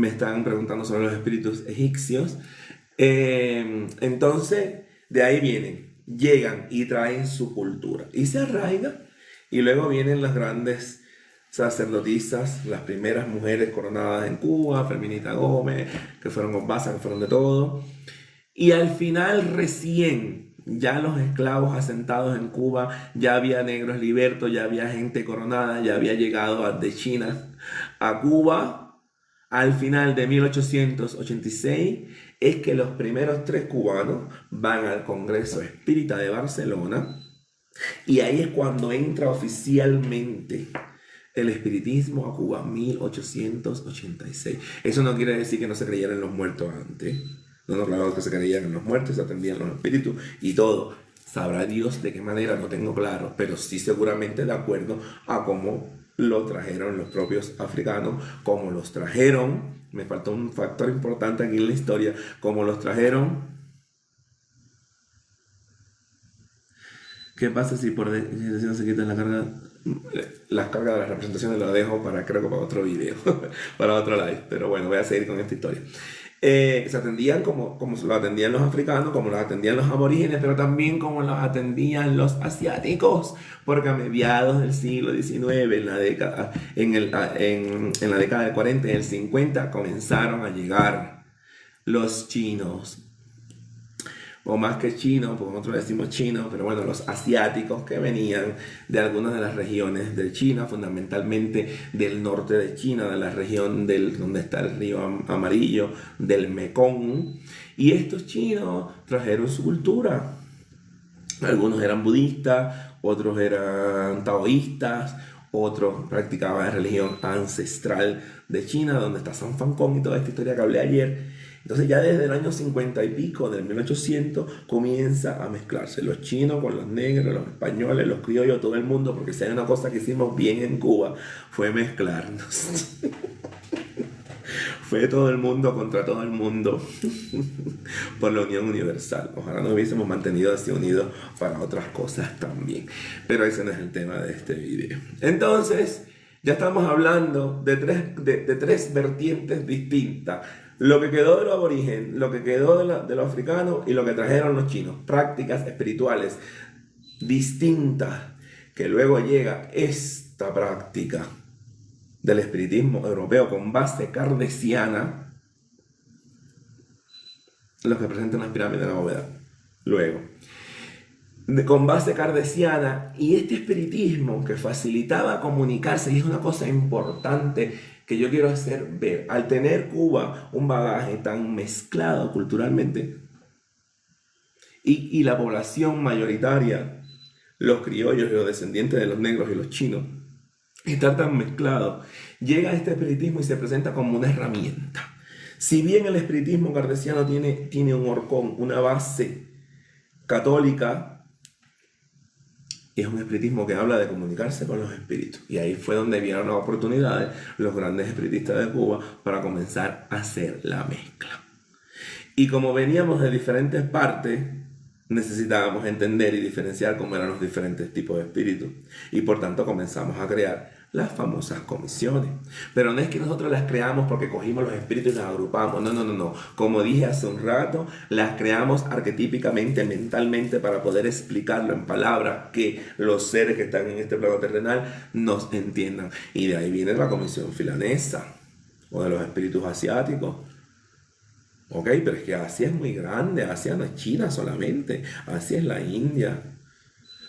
Speaker 1: están preguntando sobre los espíritus egipcios. Entonces, de ahí llegan y traen su cultura y se arraiga, y luego vienen las grandes sacerdotisas, las primeras mujeres coronadas en Cuba, Ferminita Gómez, que fueron Ombasa, que fueron de todo, y al final recién ya los esclavos asentados en Cuba, ya había negros libertos, ya había gente coronada, ya había llegado de China a Cuba. Al final de 1886 es que los primeros 3 cubanos van al Congreso Espírita de Barcelona, y ahí es cuando entra oficialmente el espiritismo a Cuba, 1886. Eso no quiere decir que no se creyeran en los muertos antes. No, claro que se creían en los muertos, se atendían los espíritus y todo. Sabrá Dios de qué manera, no tengo claro, pero sí seguramente de acuerdo a cómo lo trajeron los propios africanos, como los trajeron, me faltó un factor importante aquí en la historia, como los trajeron. ¿Qué pasa si por decisión se quitan las cargas de las representaciones? Lo dejo creo que para otro video, para otro live, pero bueno, voy a seguir con esta historia. Se atendían como lo atendían los africanos, como los atendían los aborígenes, pero también como los atendían los asiáticos, porque a mediados del siglo XIX, en la década del 40 y el 50, comenzaron a llegar los chinos, o más que chinos, porque nosotros decimos chinos, pero bueno, los asiáticos que venían de algunas de las regiones de China, fundamentalmente del norte de China, de la región donde está el río Amarillo, del Mekong, y estos chinos trajeron su cultura. Algunos eran budistas, otros eran taoístas, otros practicaban la religión ancestral de China, donde está San Fancón y toda esta historia que hablé ayer. Entonces ya desde el año 50 y pico, del 1800, comienza a mezclarse los chinos con los negros, los españoles, los criollos, todo el mundo, porque si hay una cosa que hicimos bien en Cuba, fue mezclarnos. Fue todo el mundo contra todo el mundo por la unión universal. Ojalá nos hubiésemos mantenido así unidos para otras cosas también. Pero ese no es el tema de este video. Entonces, ya estamos hablando de tres vertientes distintas. Lo que quedó de los aborígenes, lo que quedó de los africanos y lo que trajeron los chinos. Prácticas espirituales distintas, que luego llega esta práctica del espiritismo europeo con base kardeciana, los que presentan las pirámides de la bóveda. Luego, con base kardeciana, y este espiritismo que facilitaba comunicarse, y es una cosa importante que yo quiero hacer ver, al tener Cuba un bagaje tan mezclado culturalmente, Y la población mayoritaria, los criollos y los descendientes de los negros y los chinos, está tan mezclado. Llega este espiritismo y se presenta como una herramienta. Si bien el espiritismo cartesiano tiene un horcón, una base católica, es un espiritismo que habla de comunicarse con los espíritus. Y ahí fue donde vieron las oportunidades los grandes espiritistas de Cuba para comenzar a hacer la mezcla. Y como veníamos de diferentes partes, necesitábamos entender y diferenciar cómo eran los diferentes tipos de espíritus. Y por tanto comenzamos a crear las famosas comisiones. Pero no es que nosotros las creamos porque cogimos los espíritus y las agrupamos. No. Como dije hace un rato, las creamos arquetípicamente, mentalmente, para poder explicarlo en palabras que los seres que están en este plano terrenal nos entiendan. Y de ahí viene la comisión filanesa o de los espíritus asiáticos. Ok, pero es que Asia es muy grande. Asia no es China solamente. Asia es la India,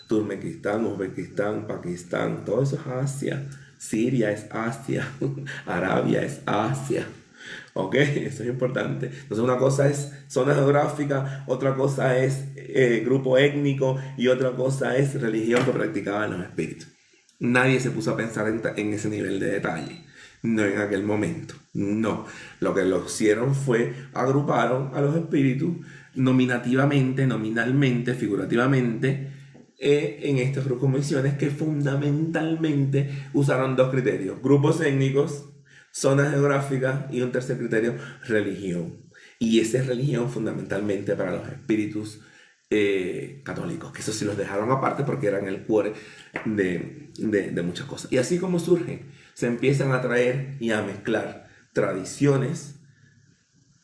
Speaker 1: Turkmenistán, Uzbekistán, Pakistán, todo eso es Asia. Siria es Asia, Arabia es Asia. Ok, eso es importante. Entonces una cosa es zona geográfica, otra cosa es grupo étnico y otra cosa es religión que practicaban los espíritus. Nadie se puso a pensar en ese nivel de detalle. No en aquel momento, no. Lo que lo hicieron fue agruparon a los espíritus nominativamente, nominalmente, figurativamente, en estas comisiones que fundamentalmente usaron dos criterios: grupos étnicos, zonas geográficas y un tercer criterio, religión. Y esa es religión fundamentalmente para los espíritus católicos, que eso sí los dejaron aparte porque eran el core de muchas cosas. Y así como surgen, se empiezan a traer y a mezclar tradiciones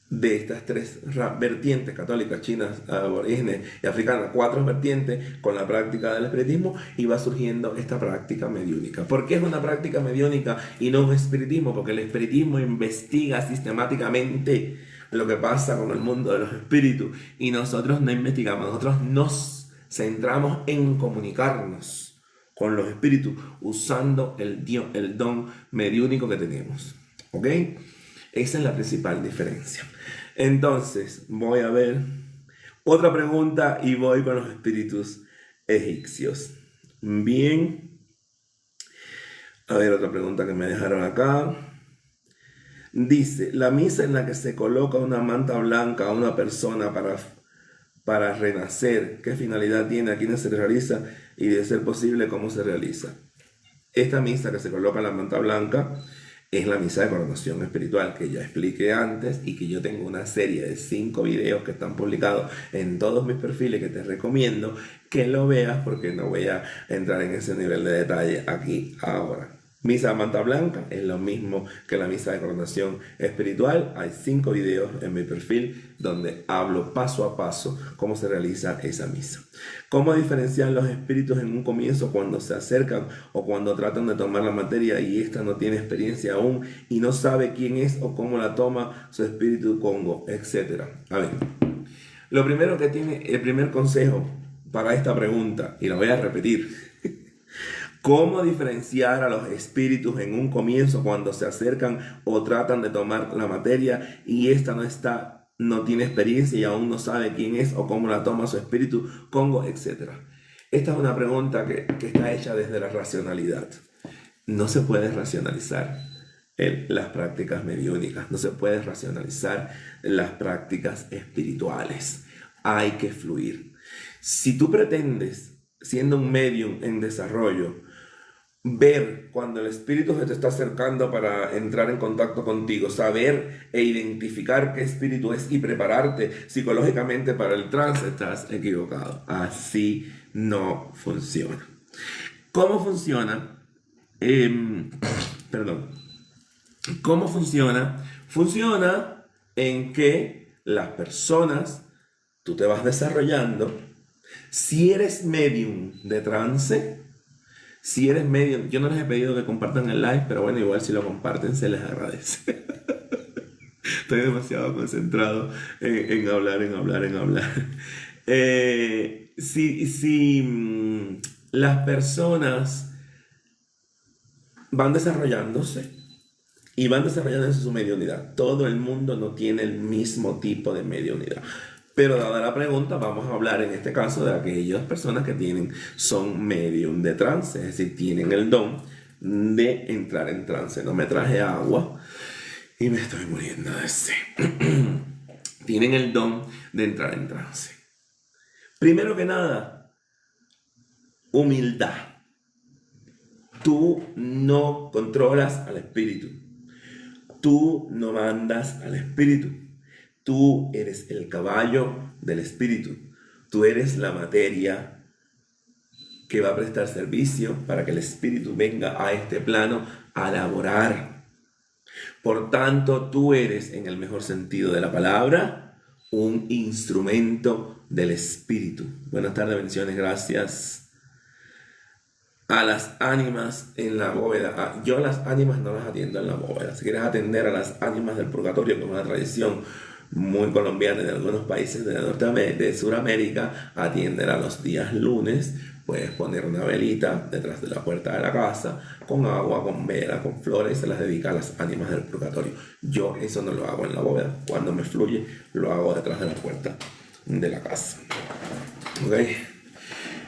Speaker 1: de estas tres vertientes, católicas, chinas, aborígenes y africanas, cuatro vertientes, con la práctica del espiritismo, y va surgiendo esta práctica mediúnica. ¿Por qué es una práctica mediúnica y no un espiritismo? Porque el espiritismo investiga sistemáticamente lo que pasa con el mundo de los espíritus, y nosotros no investigamos, nosotros nos centramos en comunicarnos con los espíritus usando el don mediúnico que tenemos. ¿Ok? Esa es la principal diferencia. Entonces, voy a ver otra pregunta y voy con los espíritus egipcios. Bien. A ver, otra pregunta que me dejaron acá. Dice, la misa en la que se coloca una manta blanca a una persona para renacer, ¿qué finalidad tiene? ¿A quiénes se realiza? Y de ser posible, ¿cómo se realiza? Esta misa que se coloca en la manta blanca es la misa de coronación espiritual, que ya expliqué antes y que yo tengo una serie de 5 videos que están publicados en todos mis perfiles, que te recomiendo que lo veas porque no voy a entrar en ese nivel de detalle aquí ahora. Misa de manta blanca es lo mismo que la misa de coronación espiritual. Hay 5 videos en mi perfil donde hablo paso a paso cómo se realiza esa misa. Cómo diferenciar los espíritus en un comienzo cuando se acercan o cuando tratan de tomar la materia y ésta no tiene experiencia aún y no sabe quién es o cómo la toma su espíritu Congo, etc. A ver, lo primero que tiene, el primer consejo para esta pregunta, y lo voy a repetir: ¿cómo diferenciar a los espíritus en un comienzo cuando se acercan o tratan de tomar la materia y ésta no tiene experiencia y aún no sabe quién es o cómo la toma su espíritu Congo, etcétera? Esta es una pregunta que está hecha desde la racionalidad. No se puede racionalizar las prácticas mediúnicas, no se puede racionalizar las prácticas espirituales. Hay que fluir. Si tú pretendes, siendo un medium en desarrollo, ver cuando el espíritu se te está acercando para entrar en contacto contigo, saber e identificar qué espíritu es y prepararte psicológicamente para el trance, estás equivocado. Así no funciona. ¿Cómo funciona? ¿Cómo funciona? Funciona en que las personas, tú te vas desarrollando. Si eres medium de trance, si eres medium, yo no les he pedido que compartan el live, pero bueno, igual si lo comparten se les agradece. Estoy demasiado concentrado en hablar. Si las personas van desarrollándose y van desarrollando su mediunidad, todo el mundo no tiene el mismo tipo de mediunidad. Pero dada la pregunta, vamos a hablar en este caso de aquellas personas que son medium de trance, es decir, tienen el don de entrar en trance. No me traje agua y me estoy muriendo de sed. Tienen el don de entrar en trance. Primero que nada, humildad. Tú no controlas al espíritu. Tú no mandas al espíritu. Tú eres el caballo del espíritu. Tú eres la materia que va a prestar servicio para que el espíritu venga a este plano a laborar. Por tanto, tú eres, en el mejor sentido de la palabra, un instrumento del espíritu. Buenas tardes, bendiciones, gracias. A las ánimas en la bóveda. Yo a las ánimas no las atiendo en la bóveda. Si quieres atender a las ánimas del purgatorio, que es una tradición muy colombiana en algunos países de Sudamérica, atienden a los días lunes. Puedes poner una velita detrás de la puerta de la casa, con agua, con vela, con flores, se las dedica a las ánimas del purgatorio. Yo eso no lo hago en la bóveda. Cuando me fluye, lo hago detrás de la puerta de la casa. ¿Ok?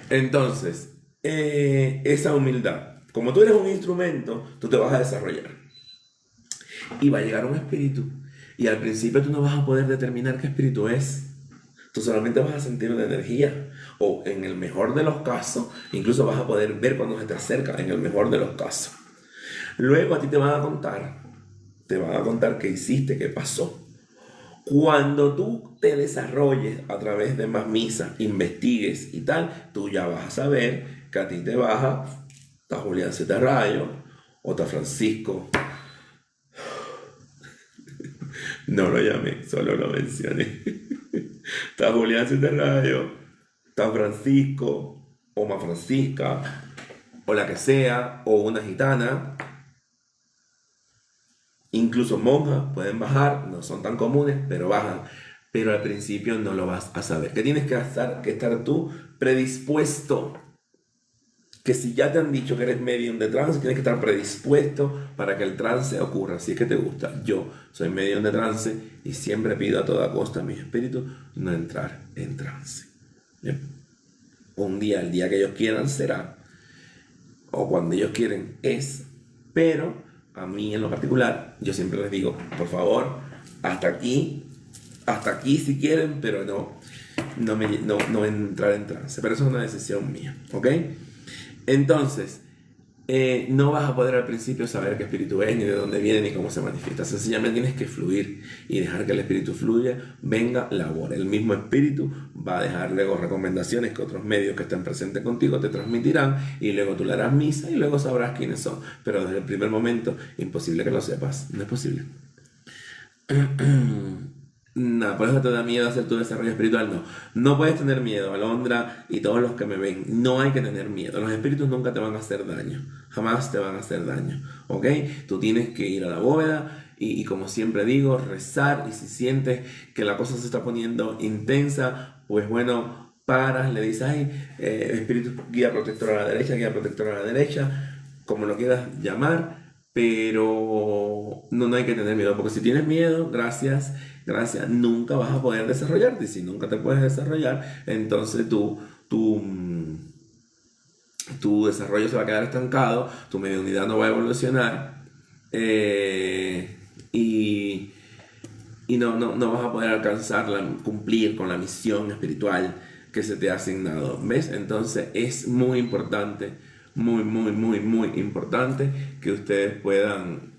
Speaker 1: Entonces, esa humildad. Como tú eres un instrumento, tú te vas a desarrollar. Y va a llegar un espíritu. Y al principio tú no vas a poder determinar qué espíritu es. Tú solamente vas a sentir una energía. O en el mejor de los casos, incluso vas a poder ver cuando se te acerca, en el mejor de los casos. Luego a ti te van a contar. Te van a contar qué hiciste, qué pasó. Cuando tú te desarrolles a través de más misas, investigues y tal, tú ya vas a saber que a ti te baja, está Julián Siete Rayos, o está Francisco. No lo llamé, solo lo mencioné. Está Julián Siete Rayos, está Francisco, o más Francisca, o la que sea, o una gitana. Incluso monjas pueden bajar, no son tan comunes, pero bajan. Pero al principio no lo vas a saber. ¿Qué tienes que estar tú predispuesto? Que si ya te han dicho que eres medium de trance, tienes que estar predispuesto para que el trance ocurra. Si es que te gusta. Yo soy medium de trance y siempre pido a toda costa a mis espíritus no entrar en trance. ¿Bien? Un día, el día que ellos quieran será, o cuando ellos quieren es, pero a mí en lo particular, yo siempre les digo, por favor, hasta aquí si quieren, pero no entrar en trance. Pero eso es una decisión mía, ¿ok? Entonces, no vas a poder al principio saber qué espíritu es, ni de dónde viene, ni cómo se manifiesta. Sencillamente tienes que fluir y dejar que el espíritu fluya, venga, labore. El mismo espíritu va a dejar luego recomendaciones que otros medios que estén presentes contigo te transmitirán, y luego tú le harás misa y luego sabrás quiénes son. Pero desde el primer momento, imposible que lo sepas. No es posible. No, por eso te da miedo hacer tu desarrollo espiritual. No puedes tener miedo, Alondra y todos los que me ven. No hay que tener miedo. Los espíritus nunca te van a hacer daño. Jamás te van a hacer daño. ¿Ok? Tú tienes que ir a la bóveda y como siempre digo, rezar. Y si sientes que la cosa se está poniendo intensa, pues bueno, paras, le dices, ay, espíritu guía protector a la derecha, guía protector a la derecha, como lo quieras llamar. Pero no hay que tener miedo, porque si tienes miedo, gracias, nunca vas a poder desarrollarte. Y si nunca te puedes desarrollar, entonces tu desarrollo se va a quedar estancado, tu mediunidad no va a evolucionar, y no vas a poder cumplir con la misión espiritual que se te ha asignado. ¿Ves? Entonces es muy importante, muy importante que ustedes puedan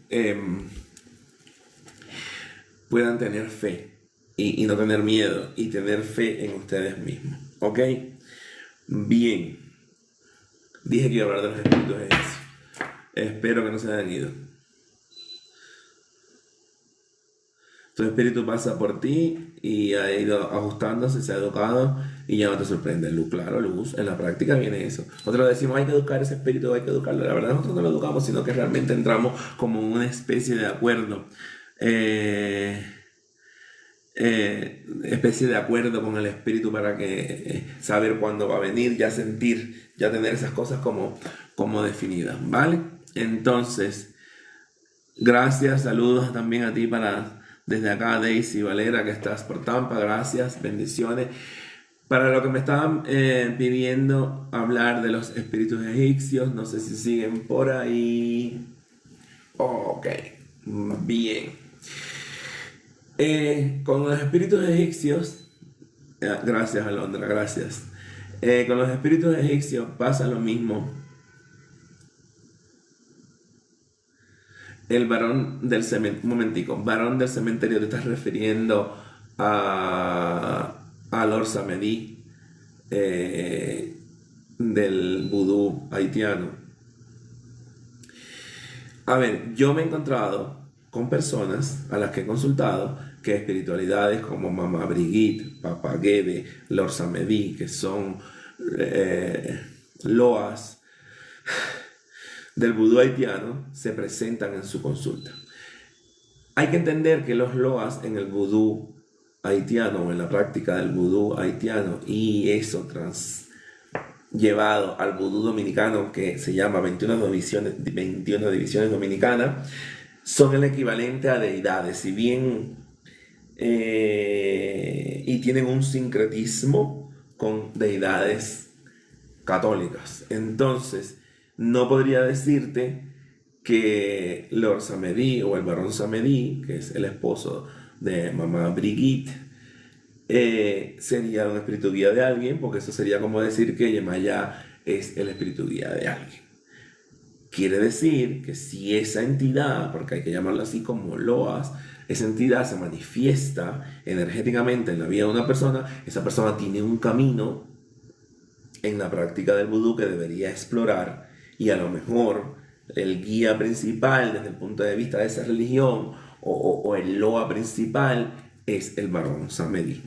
Speaker 1: tener fe y no tener miedo, y tener fe en ustedes mismos. ¿Ok? Bien. Dije que iba a hablar de los espíritus egipcios. Espero que no se hayan ido. Tu espíritu pasa por ti y ha ido ajustándose, se ha educado y ya no te sorprende. Luz, claro, luz. En la práctica viene eso. Nosotros decimos, hay que educar ese espíritu, hay que educarlo. La verdad, nosotros no lo educamos, sino que realmente entramos como en una especie de acuerdo. Especie de acuerdo con el espíritu para que saber cuándo va a venir, ya sentir, ya tener esas cosas como definidas, ¿vale? Entonces, gracias, saludos también a ti Desde acá, Daisy Valera, que estás por Tampa, gracias, bendiciones. Para lo que me estaban pidiendo hablar de los espíritus egipcios, no sé si siguen por ahí. Ok, bien. Con los espíritus egipcios, gracias Alondra, gracias. Con los espíritus egipcios pasa lo mismo. El varón del cementerio, un momentico, varón del cementerio, te estás refiriendo a Lord Samedi del vudú haitiano. A ver, yo me he encontrado con personas a las que he consultado que espiritualidades como Mamá Brigitte, Papa Gede, Lord Samedi, que son loas del vudú haitiano, se presentan en su consulta. Hay que entender que los loas en el vudú haitiano o en la práctica del vudú haitiano y eso llevado al vudú dominicano que se llama 21 divisiones dominicanas, son el equivalente a deidades, si bien y tienen un sincretismo con deidades católicas. Entonces, no podría decirte que Lord Samedi o el barón Samedi, que es el esposo de Mamá Brigitte, sería un espíritu guía de alguien, porque eso sería como decir que Yemayá es el espíritu guía de alguien. Quiere decir que si esa entidad, porque hay que llamarlo así como loas, esa entidad se manifiesta energéticamente en la vida de una persona, esa persona tiene un camino en la práctica del vudú que debería explorar y a lo mejor el guía principal desde el punto de vista de esa religión o el loa principal es el barón Samedi.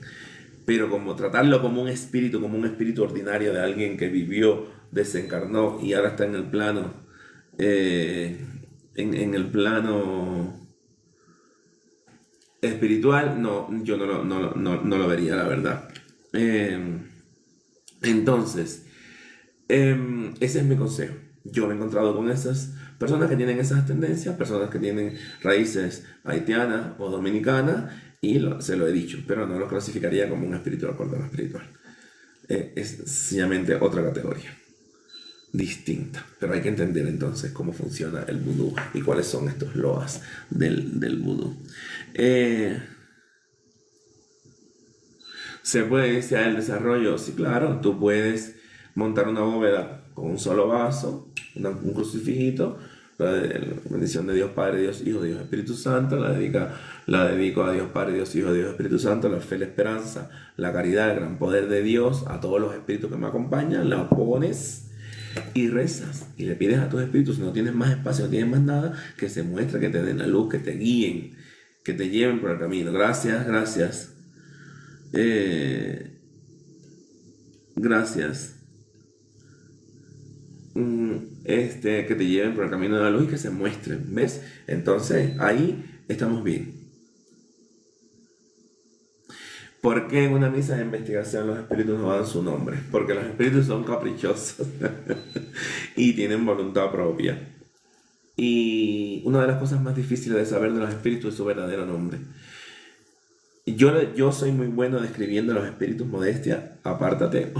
Speaker 1: Pero como tratarlo como un espíritu ordinario de alguien que vivió, desencarnó y ahora está en el plano, en el plano espiritual, no, yo no lo vería, la verdad. Entonces, ese es mi consejo. Yo me he encontrado con esas personas que tienen esas tendencias, personas que tienen raíces haitianas o dominicanas, y se lo he dicho, pero no lo clasificaría como un espíritu de cordón espiritual. Es sencillamente otra categoría distinta, pero hay que entender entonces cómo funciona el vudú y cuáles son estos loas del vudú. ¿Se puede iniciar el desarrollo? Sí, claro, tú puedes montar una bóveda con un solo vaso, un crucifijito, la bendición de Dios Padre, Dios Hijo, Dios Espíritu Santo, la dedico a Dios Padre, Dios Hijo, Dios Espíritu Santo, la fe, la esperanza, la caridad, el gran poder de Dios, a todos los espíritus que me acompañan, la pones y rezas y le pides a tus espíritus, si no tienes más espacio, no tienes más nada, que se muestre, que te den la luz, que te guíen, que te lleven por el camino. Gracias. Gracias. Que te lleven por el camino de la luz y que se muestren, ¿ves? Entonces ahí estamos bien. ¿Por qué en una misa de investigación los espíritus no dan su nombre? Porque los espíritus son caprichosos y tienen voluntad propia. Y una de las cosas más difíciles de saber de los espíritus es su verdadero nombre. Yo soy muy bueno describiendo los espíritus, modestia, apártate,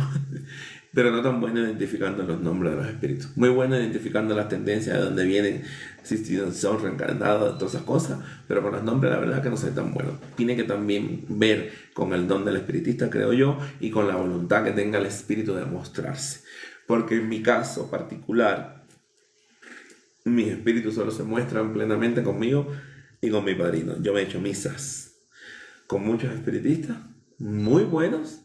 Speaker 1: pero no tan bueno identificando los nombres de los espíritus. Muy bueno identificando las tendencias de dónde vienen, si son reencarnados, todas esas cosas, pero con los nombres la verdad que no soy tan bueno. Tiene que también ver con el don del espiritista, creo yo, y con la voluntad que tenga el espíritu de mostrarse. Porque en mi caso particular, mis espíritus solo se muestran plenamente conmigo y con mi padrino. Yo me he hecho misas con muchos espiritistas muy buenos,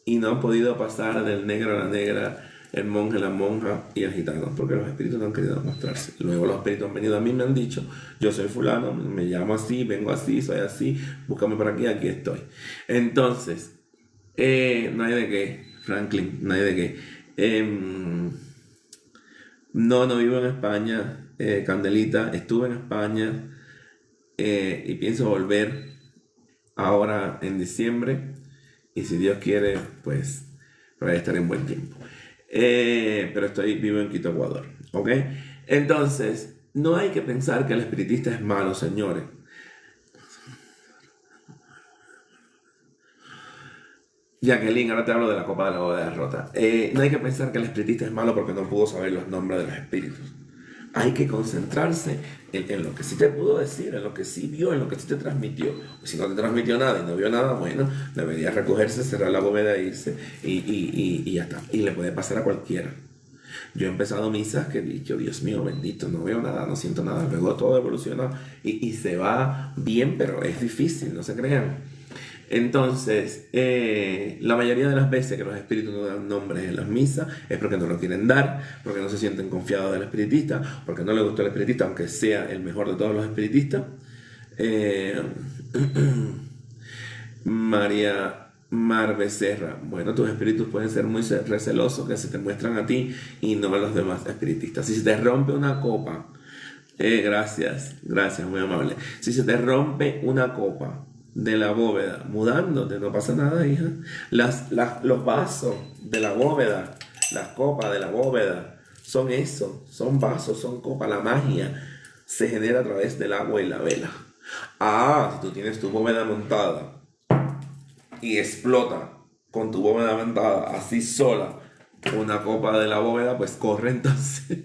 Speaker 1: y no han podido pasar del negro a la negra, el monje, la monja y el gitano, porque los espíritus no han querido mostrarse. Luego los espíritus han venido a mí y me han dicho, yo soy fulano, me llamo así, vengo así, soy así, búscame por aquí estoy. Entonces, no hay de qué, Franklin, no hay de qué. No vivo en España, Candelita, estuve en España, y pienso volver ahora en diciembre, y si Dios quiere, pues por ahí estaré en buen tiempo. Pero vivo en Quito, Ecuador, ¿ok? Entonces, no hay que pensar que el espiritista es malo, señores. Jacqueline, ahora te hablo de la copa de la bóveda rota. No hay que pensar que el espiritista es malo porque no pudo saber los nombres de los espíritus. Hay que concentrarse en lo que sí te pudo decir, en lo que sí vio, en lo que sí te transmitió. Si no te transmitió nada y no vio nada, bueno, debería recogerse, cerrar la bóveda e irse y ya está. Y le puede pasar a cualquiera. Yo he empezado misas que he dicho, Dios mío, bendito, no veo nada, no siento nada. Luego todo evoluciona y se va bien, pero es difícil, no se crean. Entonces, la mayoría de las veces que los espíritus no dan nombres en las misas es porque no lo quieren dar, porque no se sienten confiados del espiritista, porque no les gustó el espiritista, aunque sea el mejor de todos los espiritistas. Eh, María Mar Becerra, bueno, tus espíritus pueden ser muy recelosos, que se te muestran a ti y no a los demás espiritistas. Si se te rompe una copa, gracias, muy amable. Si se te rompe una copa de la bóveda, mudándote, no pasa nada, hija. Los vasos de la bóveda, las copas de la bóveda, son eso, son vasos, son copas. La magia se genera a través del agua y la vela. Si tú tienes tu bóveda montada y explota con tu bóveda montada así sola una copa de la bóveda, pues corre entonces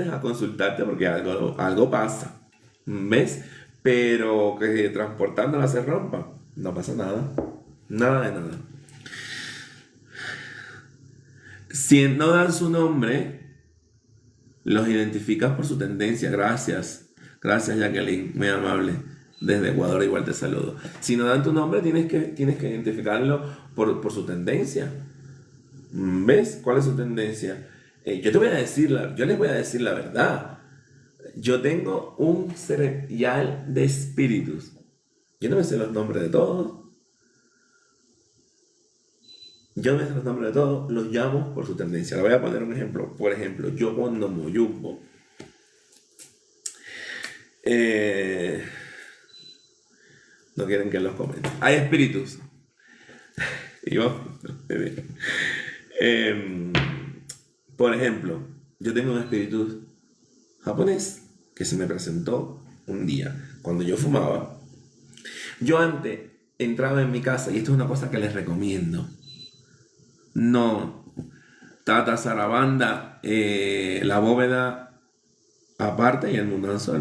Speaker 1: a consultarte porque algo pasa, ¿ves? Pero que transportándola se rompa, no pasa nada, nada de nada. Si no dan su nombre, los identificas por su tendencia. Gracias Jacqueline, muy amable. Desde Ecuador igual te saludo. Si no dan tu nombre, tienes que identificarlo por su tendencia. ¿Ves? ¿Cuál es su tendencia? Yo les voy a decir la verdad. Yo tengo un cereal de espíritus. Yo no me sé los nombres de todos. Los llamo por su tendencia. Le voy a poner un ejemplo. Por ejemplo, Yobo no Moyubo. No quieren que los comente. Hay espíritus. Por ejemplo, yo tengo un espíritu japonés que se me presentó un día cuando yo fumaba. Yo antes entraba en mi casa, y esto es una cosa que les recomiendo. No, Tata Sarabanda, la bóveda aparte y el munanzo.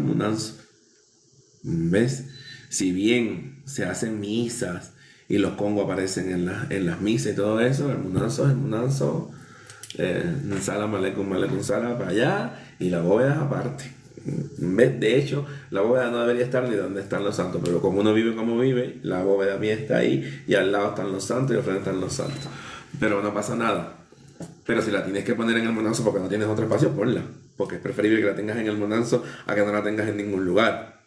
Speaker 1: ¿Ves? Si bien se hacen misas y los congos aparecen en las misas y todo eso, el munanzo, salam aleikum salam para allá y la bóveda es aparte. De hecho, la bóveda no debería estar ni donde están los santos, pero como uno vive como vive, la bóveda mía está ahí y al lado están los santos y al frente están los santos. Pero no pasa nada. Pero si la tienes que poner en el monanzo porque no tienes otro espacio, ponla. Porque es preferible que la tengas en el monanzo a que no la tengas en ningún lugar.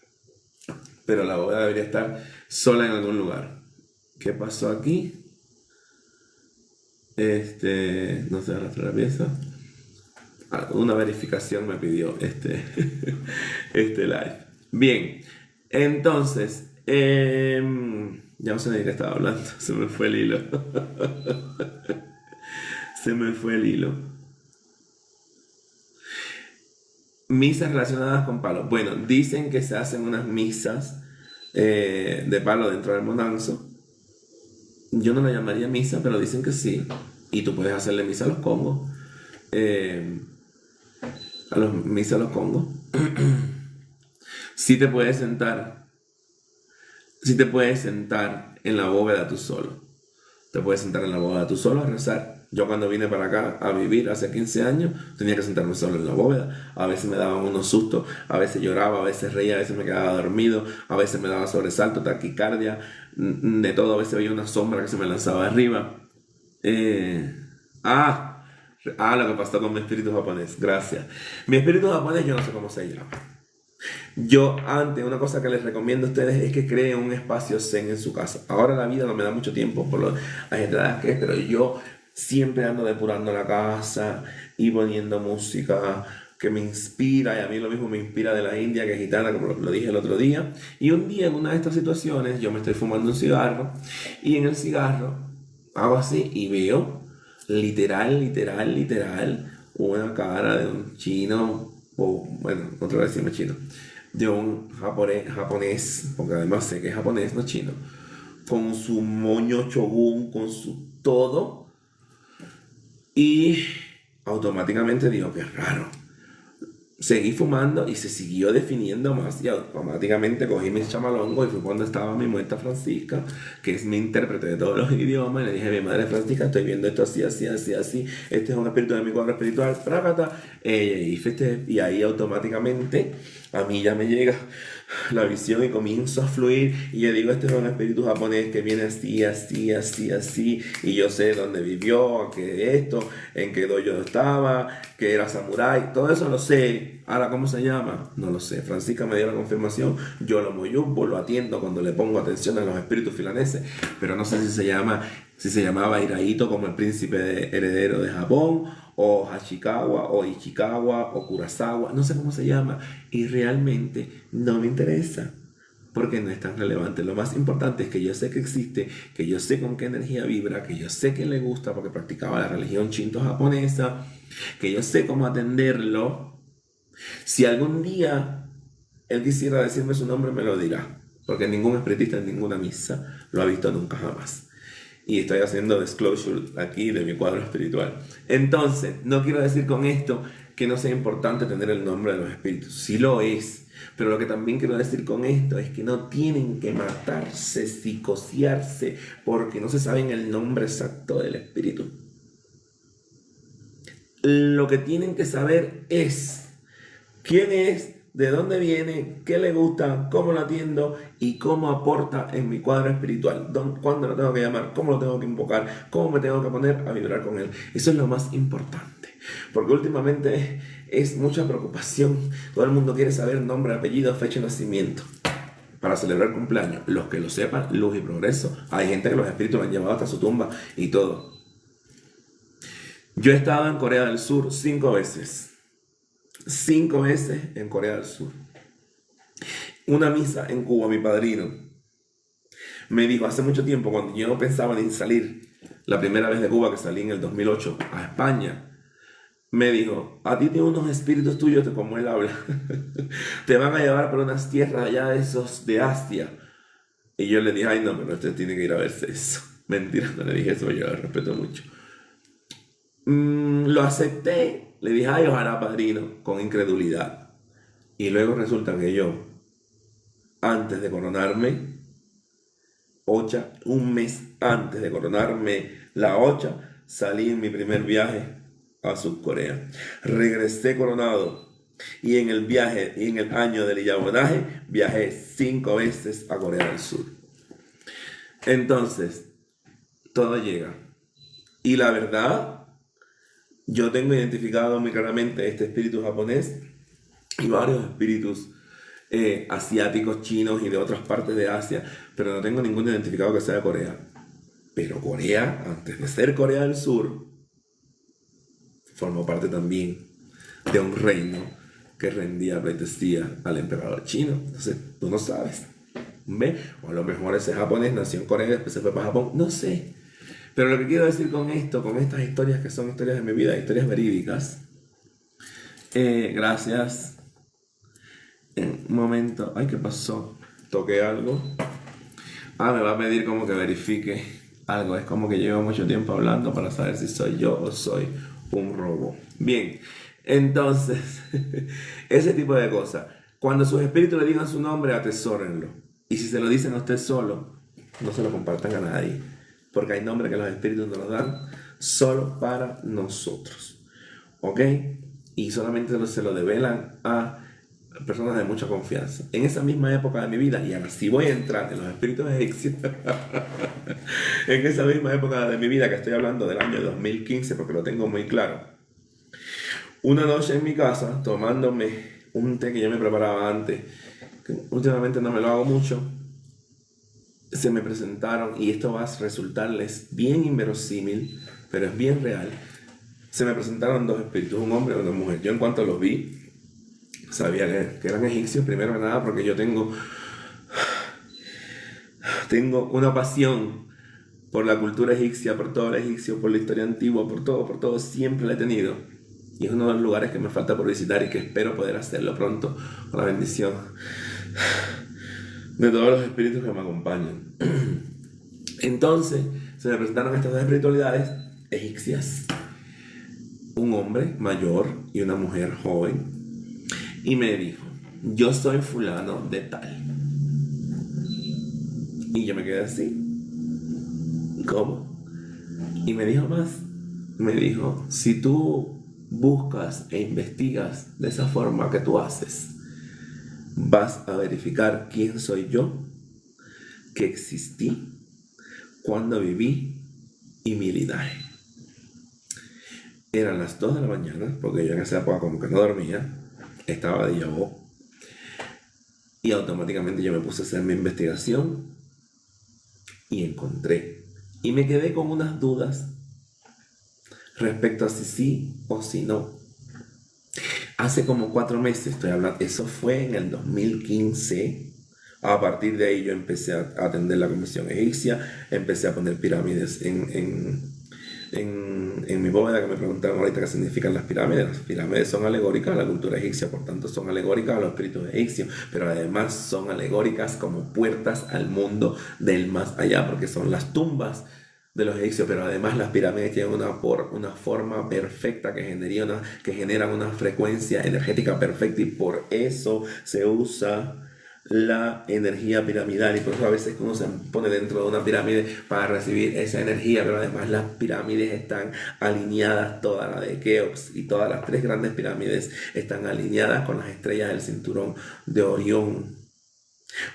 Speaker 1: Pero la bóveda debería estar sola en algún lugar. ¿Qué pasó aquí? No se arrastra la pieza. Una verificación me pidió este live. Bien, entonces, ya no sé de qué estaba hablando, se me fue el hilo. Misas relacionadas con palo. Bueno, dicen que se hacen unas misas de palo dentro del monanzo. Yo no la llamaría misa, pero dicen que sí. Y tú puedes hacerle misa a los congos. Misa a los congos. Sí te puedes sentar en la bóveda tú solo. Te puedes sentar en la bóveda tú solo a rezar. Yo cuando vine para acá a vivir hace 15 años, tenía que sentarme solo en la bóveda. A veces me daban unos sustos, a veces lloraba, a veces reía, a veces me quedaba dormido, a veces me daba sobresalto, taquicardia, de todo. A veces veía una sombra que se me lanzaba arriba. Lo que pasó con mi espíritu japonés. Gracias. Mi espíritu japonés yo no sé cómo se llama. Yo antes, una cosa que les recomiendo a ustedes es que creen un espacio zen en su casa. Ahora la vida no me da mucho tiempo por las ajetreadas que es, pero yo siempre ando depurando la casa y poniendo música que me inspira, y a mí lo mismo me inspira de la India que gitana, como lo dije el otro día. Y un día en una de estas situaciones yo me estoy fumando un cigarro y en el cigarro hago así y veo literal una cara de un chino o bueno, otra vez decimos chino, de un japonés, porque además sé que es japonés, no chino, con su moño shogun, con su todo, y automáticamente digo que es raro. Seguí fumando y se siguió definiendo más y automáticamente cogí mis chamalongos y fue cuando estaba mi muerta Francisca, que es mi intérprete de todos los idiomas, y le dije a mi madre Francisca, estoy viendo esto así, así, así, así, este es un espíritu de mi cuadro espiritual, prácata, y ahí automáticamente a mí ya me llega la visión y comienzo a fluir y yo digo, este es un espíritu japonés que viene así, así, así, así, y yo sé dónde vivió, que esto, en qué dojo estaba, que era samurái, todo eso lo sé. Ahora, ¿cómo se llama? No lo sé. Francisca me dio la confirmación, yo lo moyumbo, lo atiendo cuando le pongo atención a los espíritus filaneses, pero no sé si se llamaba Hiraito como el príncipe heredero de Japón, o Hashikawa, o Ichikawa, o Kurosawa, no sé cómo se llama, y realmente no me interesa, porque no es tan relevante. Lo más importante es que yo sé que existe, que yo sé con qué energía vibra, que yo sé que le gusta porque practicaba la religión shinto japonesa, que yo sé cómo atenderlo. Si algún día él quisiera decirme su nombre, me lo dirá, porque ningún espiritista en ninguna misa lo ha visto nunca jamás. Y estoy haciendo disclosure aquí de mi cuadro espiritual. Entonces, no quiero decir con esto que no sea importante tener el nombre de los espíritus. Sí lo es. Pero lo que también quiero decir con esto es que no tienen que matarse, psicosearse, porque no se saben el nombre exacto del espíritu. Lo que tienen que saber es quién es, de dónde viene, qué le gusta, cómo lo atiendo y cómo aporta en mi cuadro espiritual. Cuándo lo tengo que llamar, cómo lo tengo que invocar, cómo me tengo que poner a vibrar con él. Eso es lo más importante. Porque últimamente es mucha preocupación. Todo el mundo quiere saber nombre, apellido, fecha de nacimiento para celebrar cumpleaños. Los que lo sepan, luz y progreso. Hay gente que los espíritus lo han llevado hasta su tumba y todo. Yo he estado en Corea del Sur 5 veces. 5 veces en Corea del Sur. Una misa en Cuba, mi padrino me dijo hace mucho tiempo, cuando yo no pensaba en salir, la primera vez de Cuba que salí en el 2008 a España, me dijo, a ti tiene unos espíritus tuyos, como él habla, te van a llevar por unas tierras allá de esos de Asia. Y yo le dije, ay no, pero usted tiene que ir a verse eso. Mentira, no le dije eso, yo lo respeto mucho. Lo acepté, le dije, ay, ojalá padrino, con incredulidad. Y luego resulta que yo, antes de coronarme, un mes antes de coronarme la Ocha, salí en mi primer viaje a Subcorea. Regresé coronado y en el viaje, y en el año del Iyabonaje, viajé 5 veces a Corea del Sur. Entonces, todo llega. Y la verdad, yo tengo identificado muy claramente este espíritu japonés y varios espíritus asiáticos, chinos y de otras partes de Asia, pero no tengo ningún identificado que sea de Corea. Pero Corea, antes de ser Corea del Sur, formó parte también de un reino que rendía pleitesía al emperador chino. Entonces, tú no sabes. ¿Ves? O a lo mejor ese japonés nació en Corea y después se fue para Japón. No sé. Pero lo que quiero decir con esto, con estas historias que son historias de mi vida, historias verídicas, gracias. En un momento, ay, ¿qué pasó? Toqué algo. Me va a pedir como que verifique algo. Es como que llevo mucho tiempo hablando para saber si soy yo o soy un robot. Bien, entonces, ese tipo de cosas. Cuando sus espíritus le digan su nombre, atesórenlo. Y si se lo dicen a usted solo, no se lo compartan a nadie. Porque hay nombres que los espíritus nos dan solo para nosotros. ¿Ok? Y solamente se lo develan a personas de mucha confianza. En esa misma época de mi vida, y ahora sí voy a entrar en los espíritus egipcios, en esa misma época de mi vida que estoy hablando del año 2015, porque lo tengo muy claro. Una noche en mi casa, tomándome un té que yo me preparaba antes, que últimamente no me lo hago mucho, se me presentaron, y esto va a resultarles bien inverosímil, pero es bien real. Se me presentaron 2 espíritus, un hombre y una mujer. Yo en cuanto los vi, sabía que eran egipcios, primero que nada, porque yo tengo una pasión por la cultura egipcia, por todo el egipcio, por la historia antigua, por todo, siempre la he tenido. Y es uno de los lugares que me falta por visitar y que espero poder hacerlo pronto con la bendición de todos los espíritus que me acompañan. Entonces se me presentaron estas dos espiritualidades egipcias, un hombre mayor y una mujer joven, y me dijo: yo soy fulano de tal. Y yo me quedé así, ¿cómo? Y me dijo más, me dijo: si tú buscas e investigas de esa forma que tú haces, vas a verificar quién soy yo, que existí, cuándo viví y mi linaje. Eran las 2 de la mañana, porque yo en esa época como que no dormía, estaba de déjà vu, y automáticamente yo me puse a hacer mi investigación y encontré. Y me quedé con unas dudas respecto a si sí o si no. Hace como 4 meses estoy hablando, eso fue en el 2015. A partir de ahí yo empecé a atender la comisión egipcia, empecé a poner pirámides en mi bóveda, que me preguntaron ahorita qué significan las pirámides. Las pirámides son alegóricas a la cultura egipcia, por tanto son alegóricas a los espíritus egipcios, pero además son alegóricas como puertas al mundo del más allá, porque son las tumbas de los egipcios, pero además las pirámides tienen una forma perfecta que generan una frecuencia energética perfecta, y por eso se usa la energía piramidal, y por eso a veces uno se pone dentro de una pirámide para recibir esa energía. Pero además las pirámides están alineadas, toda la de Keops y todas las 3 grandes pirámides están alineadas con las estrellas del cinturón de Orión,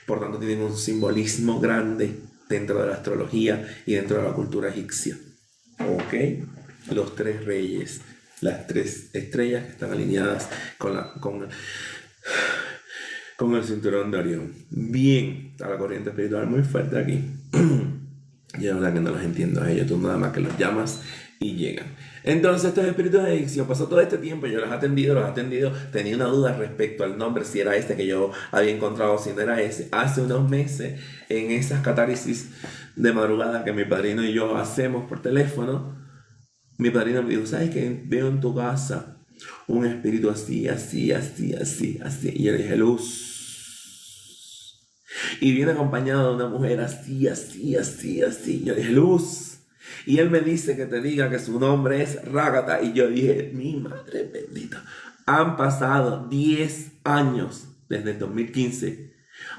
Speaker 1: por tanto tienen un simbolismo grande dentro de la astrología y dentro de la cultura egipcia. ¿Ok? Los 3 reyes, las 3 estrellas que están alineadas con el cinturón de Orión. Bien, está la corriente espiritual muy fuerte aquí. Yo la verdad que no los entiendo a ellos, tú nada más que los llamas y llegan. Entonces estos espíritus egipcios, pasó todo este tiempo, yo los he atendido, tenía una duda respecto al nombre, si era este que yo había encontrado, si no era ese. Hace unos meses, en esas catárisis de madrugada que mi padrino y yo hacemos por teléfono, mi padrino me dijo: ¿sabes qué? Veo en tu casa un espíritu así, así, así, así, así. Y yo le dije: luz. Y viene acompañado de una mujer así, así, así, así. Yo dije: luz. Y él me dice que te diga que su nombre es Rágata. Y yo dije: mi madre bendita. Han pasado 10 años desde el 2015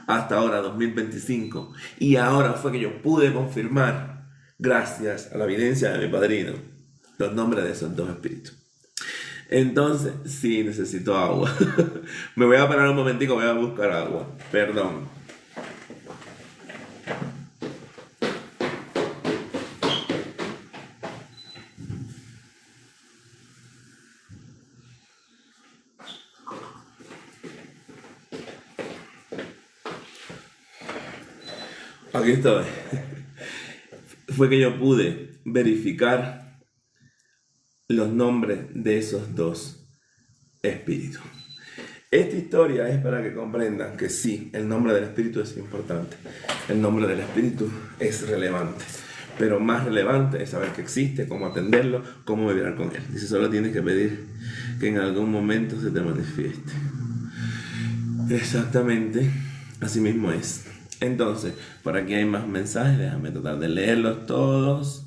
Speaker 1: hasta ahora, 2025. Y ahora fue que yo pude confirmar, gracias a la evidencia de mi padrino, los nombres de esos 2 espíritus. Entonces, sí, necesito agua. Me voy a parar un momentico, voy a buscar agua. Perdón. Aquí estoy. Fue que yo pude verificar los nombres de esos 2 espíritus. Esta historia es para que comprendan que sí, el nombre del espíritu es importante. El nombre del espíritu es relevante. Pero más relevante es saber que existe, cómo atenderlo, cómo vibrar con él. Dice: solo tienes que pedir que en algún momento se te manifieste. Exactamente, así mismo es. Entonces, por aquí hay más mensajes, déjame tratar de leerlos todos.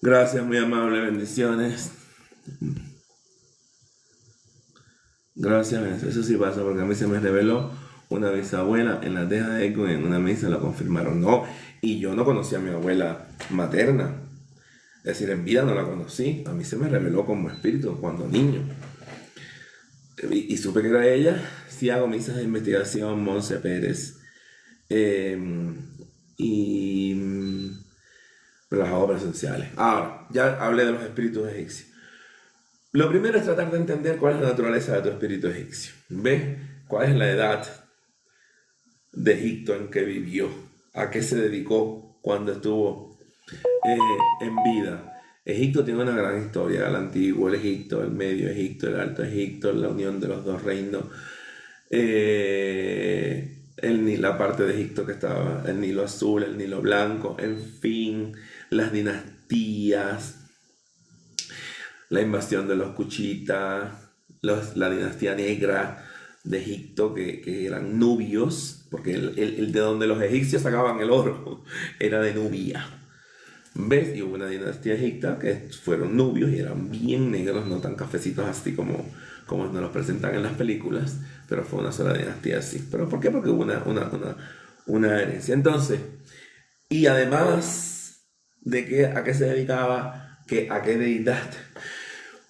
Speaker 1: Gracias, muy amable, bendiciones. Gracias, eso sí pasa, porque a mí se me reveló una bisabuela en la teja de eco, en una misa lo confirmaron. No, y yo no conocía a mi abuela materna. Es decir, en vida no la conocí. A mí se me reveló como espíritu cuando niño. Y supe que era ella. Sí hago misas de investigación, Monse Pérez. Pero las hago presenciales. Ahora, ya hablé de los espíritus egipcios. Lo primero es tratar de entender cuál es la naturaleza de tu espíritu egipcio. ¿Ves? ¿Cuál es la edad de Egipto en que vivió? ¿A qué se dedicó cuando estuvo en vida? Egipto tiene una gran historia: el antiguo Egipto, el medio Egipto, el alto Egipto, la unión de los 2 reinos. La parte de Egipto que estaba, el Nilo azul, el Nilo blanco, en fin, las dinastías, la invasión de los Kuchitas, la dinastía negra de Egipto, que eran nubios, porque de donde los egipcios sacaban el oro era de Nubia. ¿Ves? Y hubo una dinastía egipcia que fueron nubios y eran bien negros, no tan cafecitos así como nos los presentan en las películas, pero fue una sola dinastía así. ¿Pero por qué? Porque hubo una herencia. Entonces, y además de que a qué se dedicaba, a qué deidad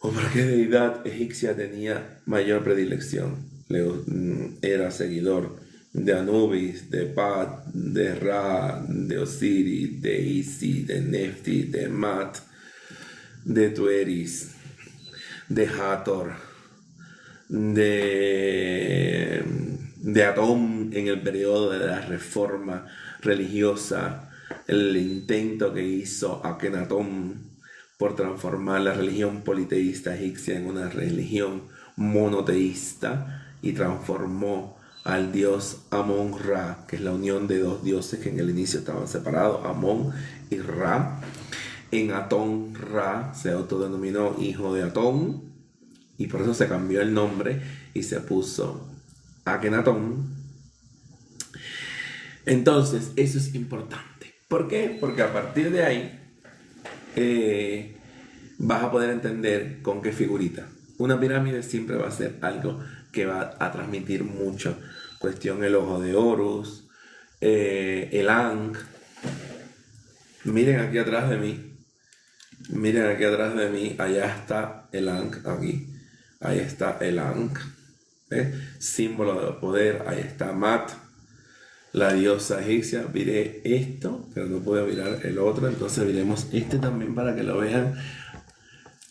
Speaker 1: o por qué deidad egipcia tenía mayor predilección. Era seguidor de Anubis, de Pat, de Ra, de Osiris, de Isis, de Nefti, de Mat, de Tueris, de Hathor, de Atón en el periodo de la reforma religiosa, el intento que hizo Akenatón por transformar la religión politeísta egipcia en una religión monoteísta y transformó al dios Amón-Ra, que es la unión de dos dioses que en el inicio estaban separados, Amón y Ra. En Atón-Ra se autodenominó hijo de Atón y por eso se cambió el nombre y se puso Akenatón. Entonces, eso es importante. ¿Por qué? Porque a partir de ahí vas a poder entender con qué figurita. Una pirámide siempre va a ser algo que va a transmitir mucho. Cuestión el ojo de Horus, el Ankh. Miren aquí atrás de mí. Miren aquí atrás de mí. Allá está el Ankh, aquí. Ahí está el Ankh. Símbolo de poder. Ahí está Mat, la diosa egipcia. Miré esto, pero no puedo mirar el otro. Entonces miremos este también para que lo vean.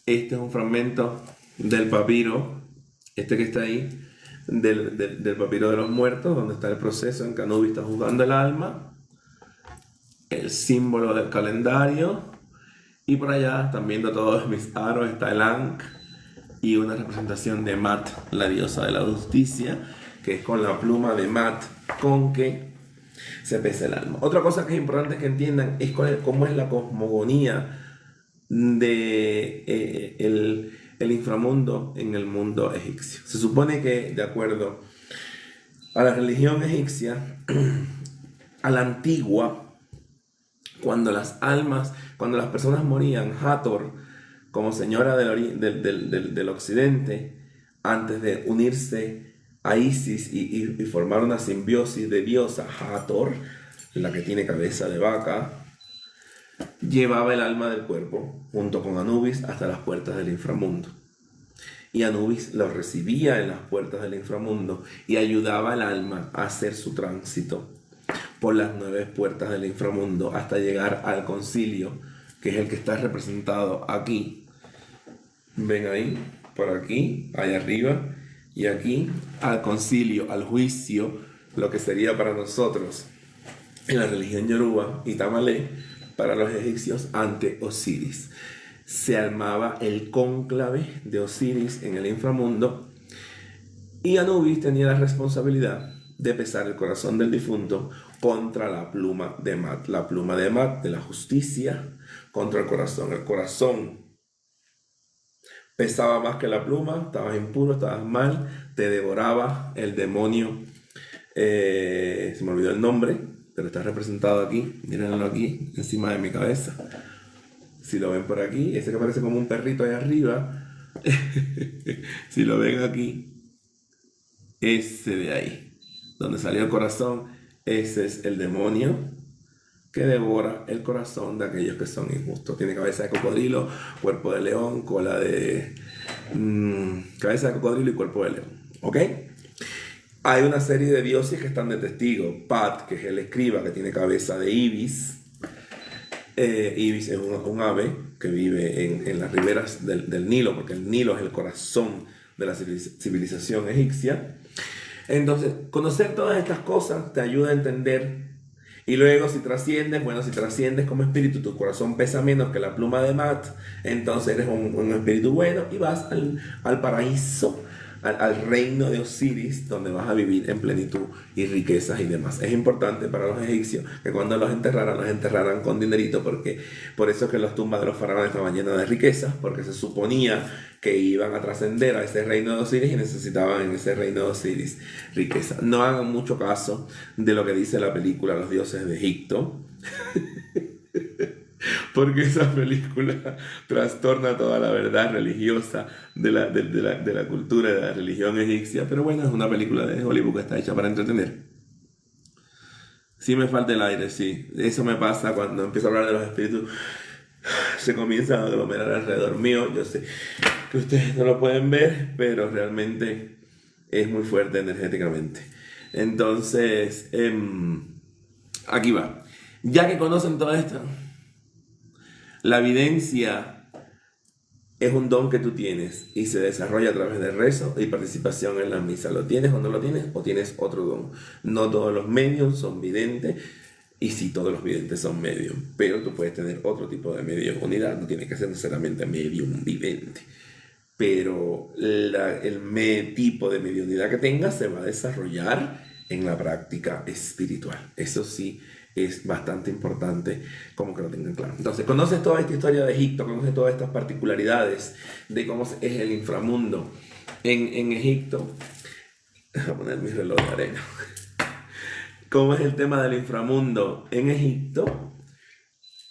Speaker 1: Este es un fragmento del papiro, este que está ahí, del papiro de los muertos, donde está el proceso en que Anubis está juzgando el alma, el símbolo del calendario, y por allá están viendo todos mis aros, está el Ankh y una representación de Mat, la diosa de la justicia, que es con la pluma de Mat con que se pesa el alma. Otra cosa que es importante que entiendan es cómo es la cosmogonía de el inframundo en el mundo egipcio. Se supone que, de acuerdo a la religión egipcia, a la antigua, cuando las personas morían, Hathor, como señora del occidente, antes de unirse a Isis y formar una simbiosis de diosa, Hathor, la que tiene cabeza de vaca, llevaba el alma del cuerpo junto con Anubis hasta las puertas del inframundo. Y Anubis lo recibía en las puertas del inframundo y ayudaba al alma a hacer su tránsito por las 9 puertas del inframundo hasta llegar al concilio, que es el que está representado aquí. Ven ahí, por aquí, allá arriba, y aquí al concilio, al juicio, lo que sería para nosotros en la religión yoruba y tamalé, para los egipcios ante Osiris. Se armaba el cónclave de Osiris en el inframundo y Anubis tenía la responsabilidad de pesar el corazón del difunto contra la pluma de Mat. La pluma de Mat, de la justicia, contra el corazón. El corazón pesaba más que la pluma, estabas impuro, estabas mal, te devoraba el demonio. Se me olvidó el nombre, pero está representado aquí. Mírenlo aquí, encima de mi cabeza. Si lo ven por aquí, ese que parece como un perrito ahí arriba. Si lo ven aquí, ese de ahí, donde salió el corazón, ese es el demonio que devora el corazón de aquellos que son injustos. Tiene cabeza de cocodrilo, cuerpo de león, cola de... cabeza de cocodrilo y cuerpo de león. ¿Ok? Hay una serie de dioses que están de testigo. Pat, que es el escriba, que tiene cabeza de ibis. Ibis es un ave que vive en las riberas del Nilo, porque el Nilo es el corazón de la civilización egipcia. Entonces, conocer todas estas cosas te ayuda a entender. Y luego, si trasciendes como espíritu, tu corazón pesa menos que la pluma de Mat, entonces eres un espíritu bueno y vas al paraíso al reino de Osiris, donde vas a vivir en plenitud y riquezas y demás. Es importante para los egipcios que cuando los enterraran con dinerito, porque por eso es que las tumbas de los faraones estaban llenas de riquezas, porque se suponía que iban a trascender a ese reino de Osiris y necesitaban en ese reino de Osiris riqueza. No hagan mucho caso de lo que dice la película Los dioses de Egipto, porque esa película trastorna toda la verdad religiosa de la cultura, de la religión egipcia. Pero bueno, es una película de Hollywood que está hecha para entretener. Sí me falta el aire, sí. Eso me pasa cuando empiezo a hablar de los espíritus. Se comienza a aglomerar alrededor mío. Yo sé que ustedes no lo pueden ver, pero realmente es muy fuerte energéticamente. Entonces, aquí va. Ya que conocen todo esto, la evidencia es un don que tú tienes y se desarrolla a través del rezo y participación en la misa. ¿Lo tienes o no lo tienes? ¿O tienes otro don? No todos los medios son videntes, y sí, todos los videntes son medium, pero tú puedes tener otro tipo de mediunidad. No tiene que ser necesariamente medium vidente, pero el tipo de mediunidad que tengas se va a desarrollar en la práctica espiritual. Eso sí es bastante importante como que lo tengan claro. Entonces, conoces toda esta historia de Egipto, conoces todas estas particularidades de cómo es el inframundo en Egipto. Voy a poner mi reloj de arena. Cómo es el tema del inframundo en Egipto.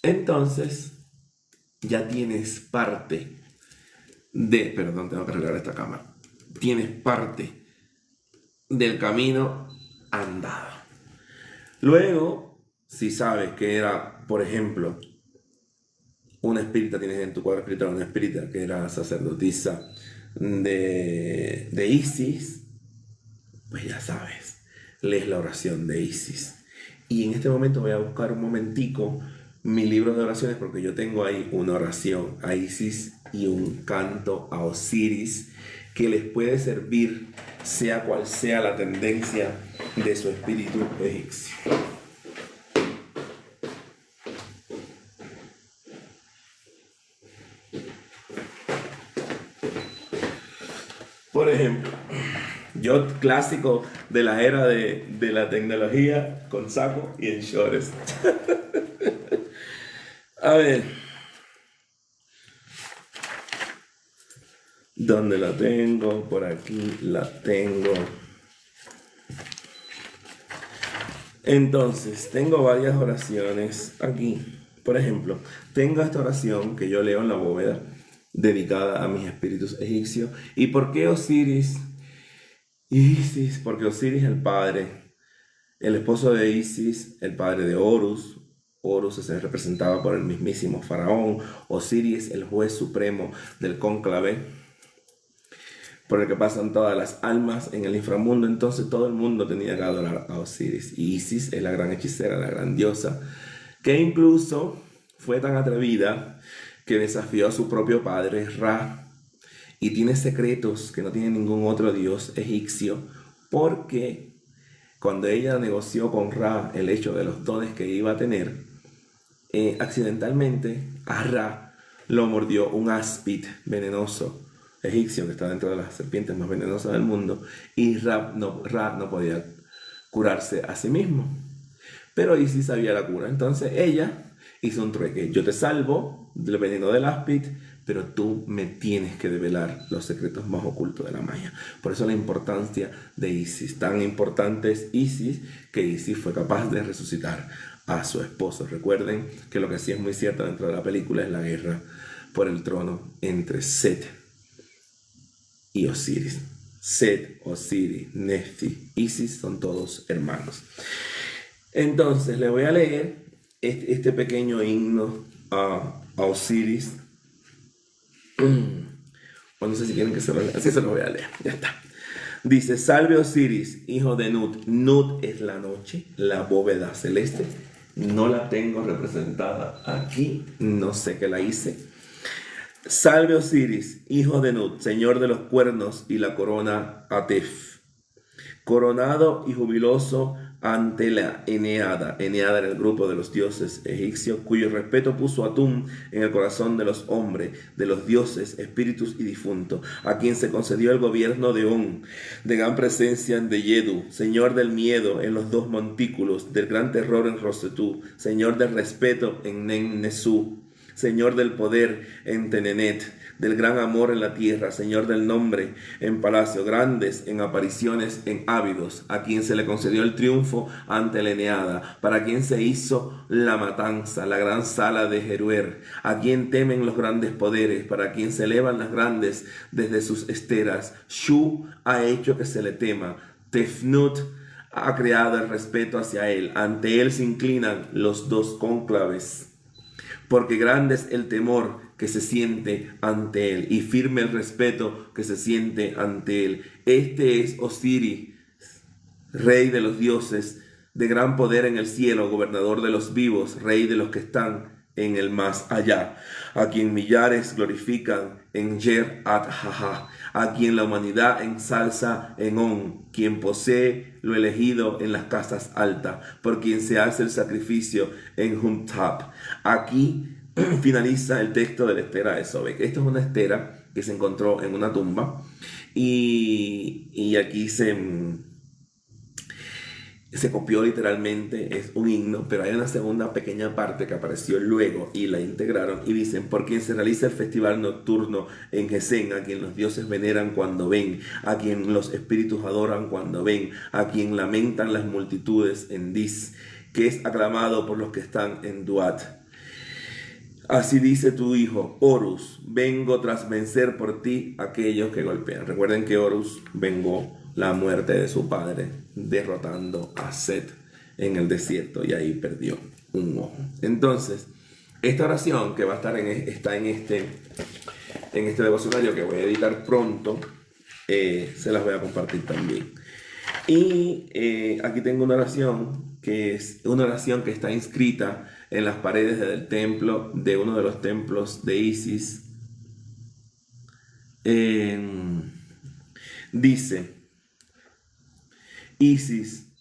Speaker 1: Entonces, ya tienes parte perdón, tengo que arreglar esta cámara. Tienes parte del camino andado. Luego, si sabes que era, por ejemplo, una espírita, tienes en tu cuadro espiritual una espírita que era sacerdotisa de Isis, pues ya sabes, lees la oración de Isis. Y en este momento voy a buscar un momentico mi libro de oraciones, porque yo tengo ahí una oración a Isis y un canto a Osiris que les puede servir sea cual sea la tendencia de su espíritu egipcio. Por ejemplo, yo clásico de la era de la tecnología, con saco y en shorts. A ver, ¿dónde la tengo? Por aquí la tengo. Entonces, tengo varias oraciones aquí. Por ejemplo, tengo esta oración que yo leo en la bóveda, dedicada a mis espíritus egipcios. ¿Y por qué Osiris? Isis, porque Osiris es el padre, el esposo de Isis, el padre de Horus. Horus es representado por el mismísimo faraón. Osiris, el juez supremo del cónclave, por el que pasan todas las almas en el inframundo. Entonces todo el mundo tenía que adorar a Osiris. Y Isis es la gran hechicera, la gran diosa, que incluso fue tan atrevida que desafió a su propio padre, Ra, y tiene secretos que no tiene ningún otro dios egipcio, porque cuando ella negoció con Ra el hecho de los dones que iba a tener, accidentalmente a Ra lo mordió un áspid venenoso egipcio que está dentro de las serpientes más venenosas del mundo, y Ra no podía curarse a sí mismo. Pero Isis sabía la cura, entonces ella hizo un trueque. Yo te salvo del veneno del áspid, pero tú me tienes que develar los secretos más ocultos de la magia. Por eso la importancia de Isis. Tan importante es Isis que Isis fue capaz de resucitar a su esposo. Recuerden que lo que sí es muy cierto dentro de la película es la guerra por el trono entre Set y Osiris. Set, Osiris, Nefi, Isis son todos hermanos. Entonces le voy a leer este pequeño himno a Osiris. O no sé si quieren que se lo lea. Así se lo voy a leer. Ya está. Dice: salve Osiris, hijo de Nut. Nut es la noche, la bóveda celeste. No la tengo representada aquí. No sé qué la hice. Salve Osiris, hijo de Nut, señor de los cuernos y la corona Atef. Coronado y jubiloso ante la Eneada. Eneada era el grupo de los dioses egipcios, cuyo respeto puso Atum en el corazón de los hombres, de los dioses, espíritus y difuntos, a quien se concedió el gobierno de On, de gran presencia en Deyedu, señor del miedo en los dos montículos, del gran terror en Rosetú, señor del respeto en Nen-Nesú, señor del poder en Tenenet, del gran amor en la tierra, señor del nombre en palacio, grandes en apariciones en Ávidos, a quien se le concedió el triunfo ante la Eneada, para quien se hizo la matanza, la gran sala de Jeruer, a quien temen los grandes poderes, para quien se elevan las grandes desde sus esteras. Shu ha hecho que se le tema, Tefnut ha creado el respeto hacia él, ante él se inclinan los dos cónclaves, porque grande es el temor que se siente ante él y firme el respeto que se siente ante él. Este es Osiris, rey de los dioses, de gran poder en el cielo, gobernador de los vivos, rey de los que están en el más allá, a quien millares glorifican en Yer At-Haha, a quien la humanidad ensalza en On, quien posee lo elegido en las casas altas, por quien se hace el sacrificio en Humtap. Aquí finaliza el texto de la estera de Sobek. Esto es una estera que se encontró en una tumba y aquí se copió literalmente, es un himno, pero hay una segunda pequeña parte que apareció luego y la integraron y dicen: por quien se realiza el festival nocturno en Gesén, a quien los dioses veneran cuando ven, a quien los espíritus adoran cuando ven, a quien lamentan las multitudes en Dis, que es aclamado por los que están en Duat. Así dice tu hijo, Horus, vengo tras vencer por ti aquellos que golpean. Recuerden que Horus vengó la muerte de su padre, derrotando a Set en el desierto, y ahí perdió un ojo. Entonces, esta oración que va a estar está en este devocionario que voy a editar pronto, se las voy a compartir también. Y aquí tengo una oración que es una oración que está inscrita en las paredes del templo, de uno de los templos de Isis. Dice: Isis,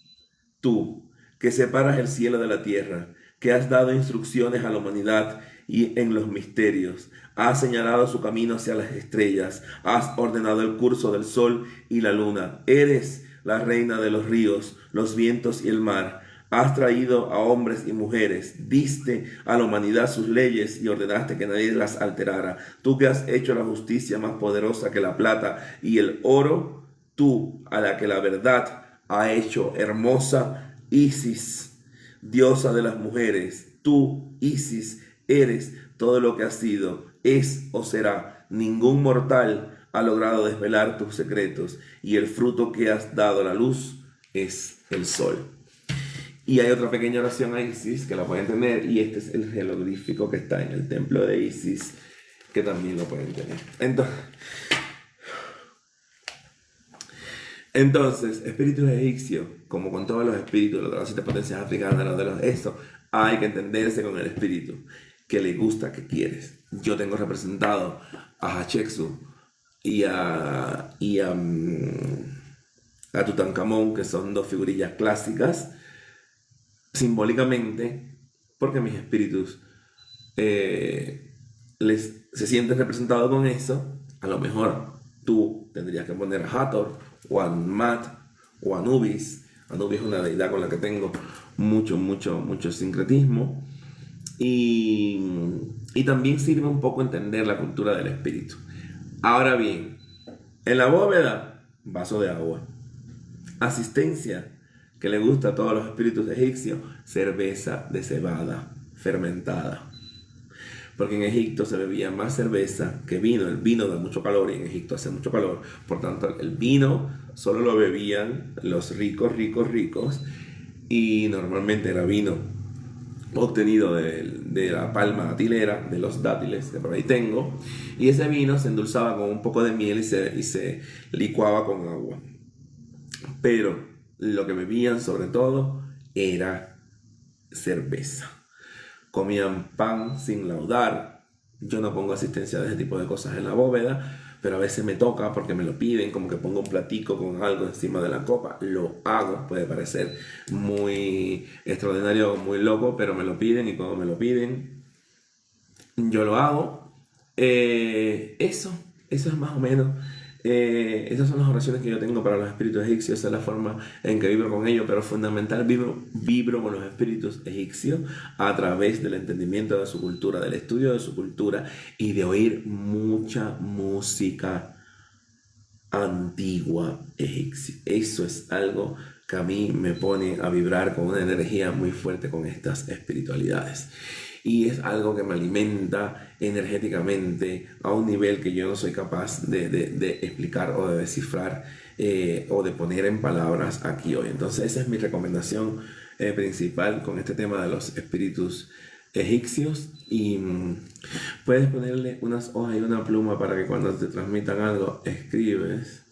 Speaker 1: tú, que separas el cielo de la tierra, que has dado instrucciones a la humanidad y en los misterios, has señalado su camino hacia las estrellas, has ordenado el curso del sol y la luna, eres la reina de los ríos, los vientos y el mar, has traído a hombres y mujeres, diste a la humanidad sus leyes y ordenaste que nadie las alterara. Tú que has hecho la justicia más poderosa que la plata y el oro, tú a la que la verdad ha hecho hermosa, Isis, diosa de las mujeres, tú, Isis, eres todo lo que has sido, es o será. Ningún mortal ha logrado desvelar tus secretos, y el fruto que has dado a la luz es el sol. Y hay otra pequeña oración a Isis que la pueden tener, y este es el jeroglífico que está en el templo de Isis, que también lo pueden tener. Entonces, espíritus egipcios, como con todos los espíritus, los de las 7 potencias africanas, los de los eso, hay que entenderse con el espíritu que le gusta, que quieres. Yo tengo representado a Hatshepsut y a Tutankamón, que son dos figurillas clásicas, simbólicamente, porque mis espíritus se sienten representados con eso. A lo mejor tú tendrías que poner a Hathor o a Mat o a Anubis. Anubis es una deidad con la que tengo mucho sincretismo, y también sirve un poco entender la cultura del espíritu. Ahora bien, en la bóveda, vaso de agua. Asistencia, que le gusta a todos los espíritus egipcios, cerveza de cebada fermentada. Porque en Egipto se bebía más cerveza que vino. El vino da mucho calor y en Egipto hace mucho calor. Por tanto, el vino solo lo bebían los ricos, y normalmente era vino obtenido de la palma datilera, de los dátiles que por ahí tengo, y ese vino se endulzaba con un poco de miel y se licuaba con agua. Pero lo que bebían sobre todo era cerveza. Comían pan sin laudar. Yo no pongo asistencia de ese tipo de cosas en la bóveda, pero a veces me toca porque me lo piden, como que pongo un platico con algo encima de la copa. Lo hago, puede parecer muy extraordinario, muy loco, pero me lo piden y cuando me lo piden, yo lo hago. Eso es más o menos. Esas son las oraciones que yo tengo para los espíritus egipcios. Esa es la forma en que vibro con ellos, pero fundamental vibro con los espíritus egipcios a través del entendimiento de su cultura, del estudio de su cultura y de oír mucha música antigua egipcia. Eso es algo que a mí me pone a vibrar con una energía muy fuerte con estas espiritualidades. Y es algo que me alimenta energéticamente a un nivel que yo no soy capaz de explicar o de descifrar o de poner en palabras aquí hoy. Entonces esa es mi recomendación principal con este tema de los espíritus egipcios. Y puedes ponerle unas hojas y una pluma para que cuando te transmitan algo escribes.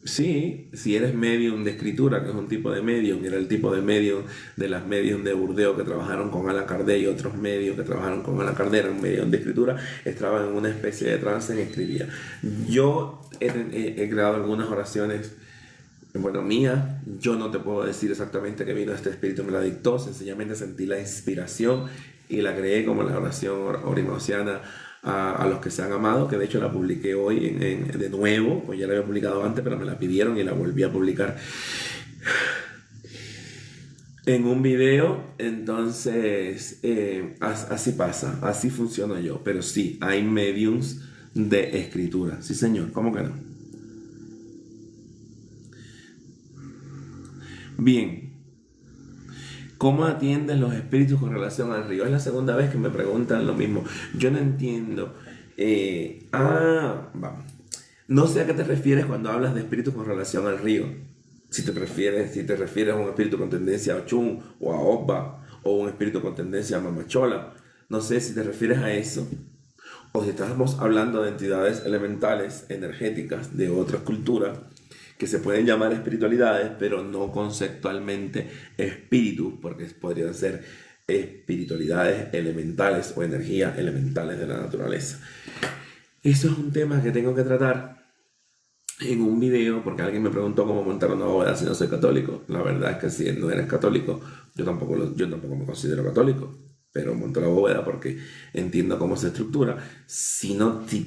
Speaker 1: Sí, si eres medium de escritura, que es un tipo de medium, era el tipo de medium de las medium de Burdeos que trabajaron con Allan Kardec y otros medios que trabajaron con Allan Kardec, eran medium de escritura, estaban en una especie de trance y escribía. Yo he creado algunas oraciones, bueno, mía. Yo no te puedo decir exactamente que vino este espíritu, me la dictó, sencillamente sentí la inspiración y la creé como la oración orimosiana a los que se han amado, que de hecho la publiqué hoy de nuevo, pues ya la había publicado antes, pero me la pidieron y la volví a publicar en un video. Entonces así pasa, así funciono yo, pero sí, hay mediums de escritura, sí señor, ¿cómo que no? Bien. ¿Cómo atienden los espíritus con relación al río? Es la segunda vez que me preguntan lo mismo. Yo no entiendo. Vamos. No sé a qué te refieres cuando hablas de espíritus con relación al río. Si te refieres a un espíritu con tendencia a Ochun o a Oba o un espíritu con tendencia a Mamachola. No sé si te refieres a eso. O si estamos hablando de entidades elementales, energéticas de otras culturas que se pueden llamar espiritualidades, pero no conceptualmente espíritus, porque podrían ser espiritualidades elementales o energías elementales de la naturaleza. Eso es un tema que tengo que tratar en un video, porque alguien me preguntó cómo montar una bóveda si no soy católico. La verdad es que si no eres católico, yo tampoco me considero católico, pero monto la bóveda porque entiendo cómo se estructura. Si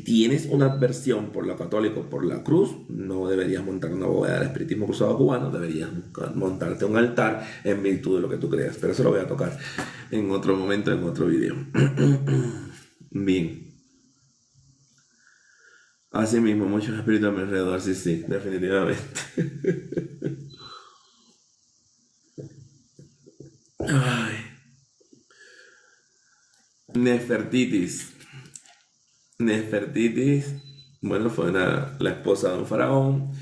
Speaker 1: tienes una adversión por lo católico, por la cruz, no deberías montar una bóveda del espiritismo cruzado cubano, deberías montarte un altar en virtud de lo que tú creas. Pero eso lo voy a tocar en otro momento, en otro video. Bien. Así mismo, muchos espíritus a mi alrededor, sí, definitivamente. Ay. Nefertitis. Nefertitis, bueno, fue la esposa de un faraón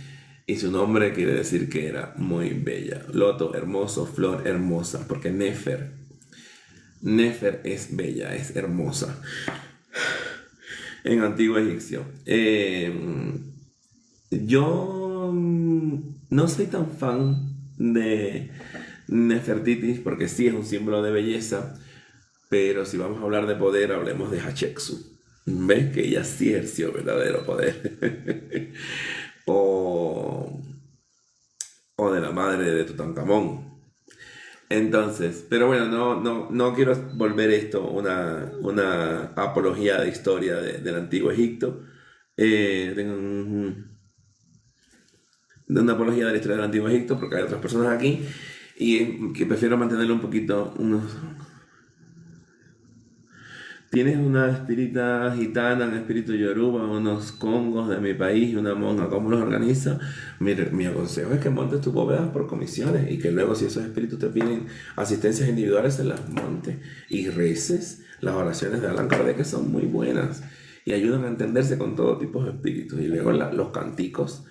Speaker 1: y su nombre quiere decir que era muy bella. Loto, hermoso, flor, hermosa, porque Nefer es bella, es hermosa. En antiguo egipcio. Yo no soy tan fan de Nefertitis porque sí es un símbolo de belleza, pero si vamos a hablar de poder, hablemos de Hatshepsut. ¿Ves? Que ella sí ejerció verdadero poder. o, o de la madre de Tutankamón. Entonces, pero bueno, no quiero volver esto una apología de historia del antiguo Egipto. Tengo de una apología de la historia del antiguo Egipto porque hay otras personas aquí y que prefiero mantenerlo un poquito Tienes una espírita gitana, un espíritu yoruba, unos congos de mi país y una monja. ¿Cómo los organiza? Mire, mi consejo es que montes tus bóvedas por comisiones y que luego si esos espíritus te piden asistencias individuales, se las montes y reces las oraciones de Allan Kardec, que son muy buenas y ayudan a entenderse con todo tipo de espíritus. Y luego los canticos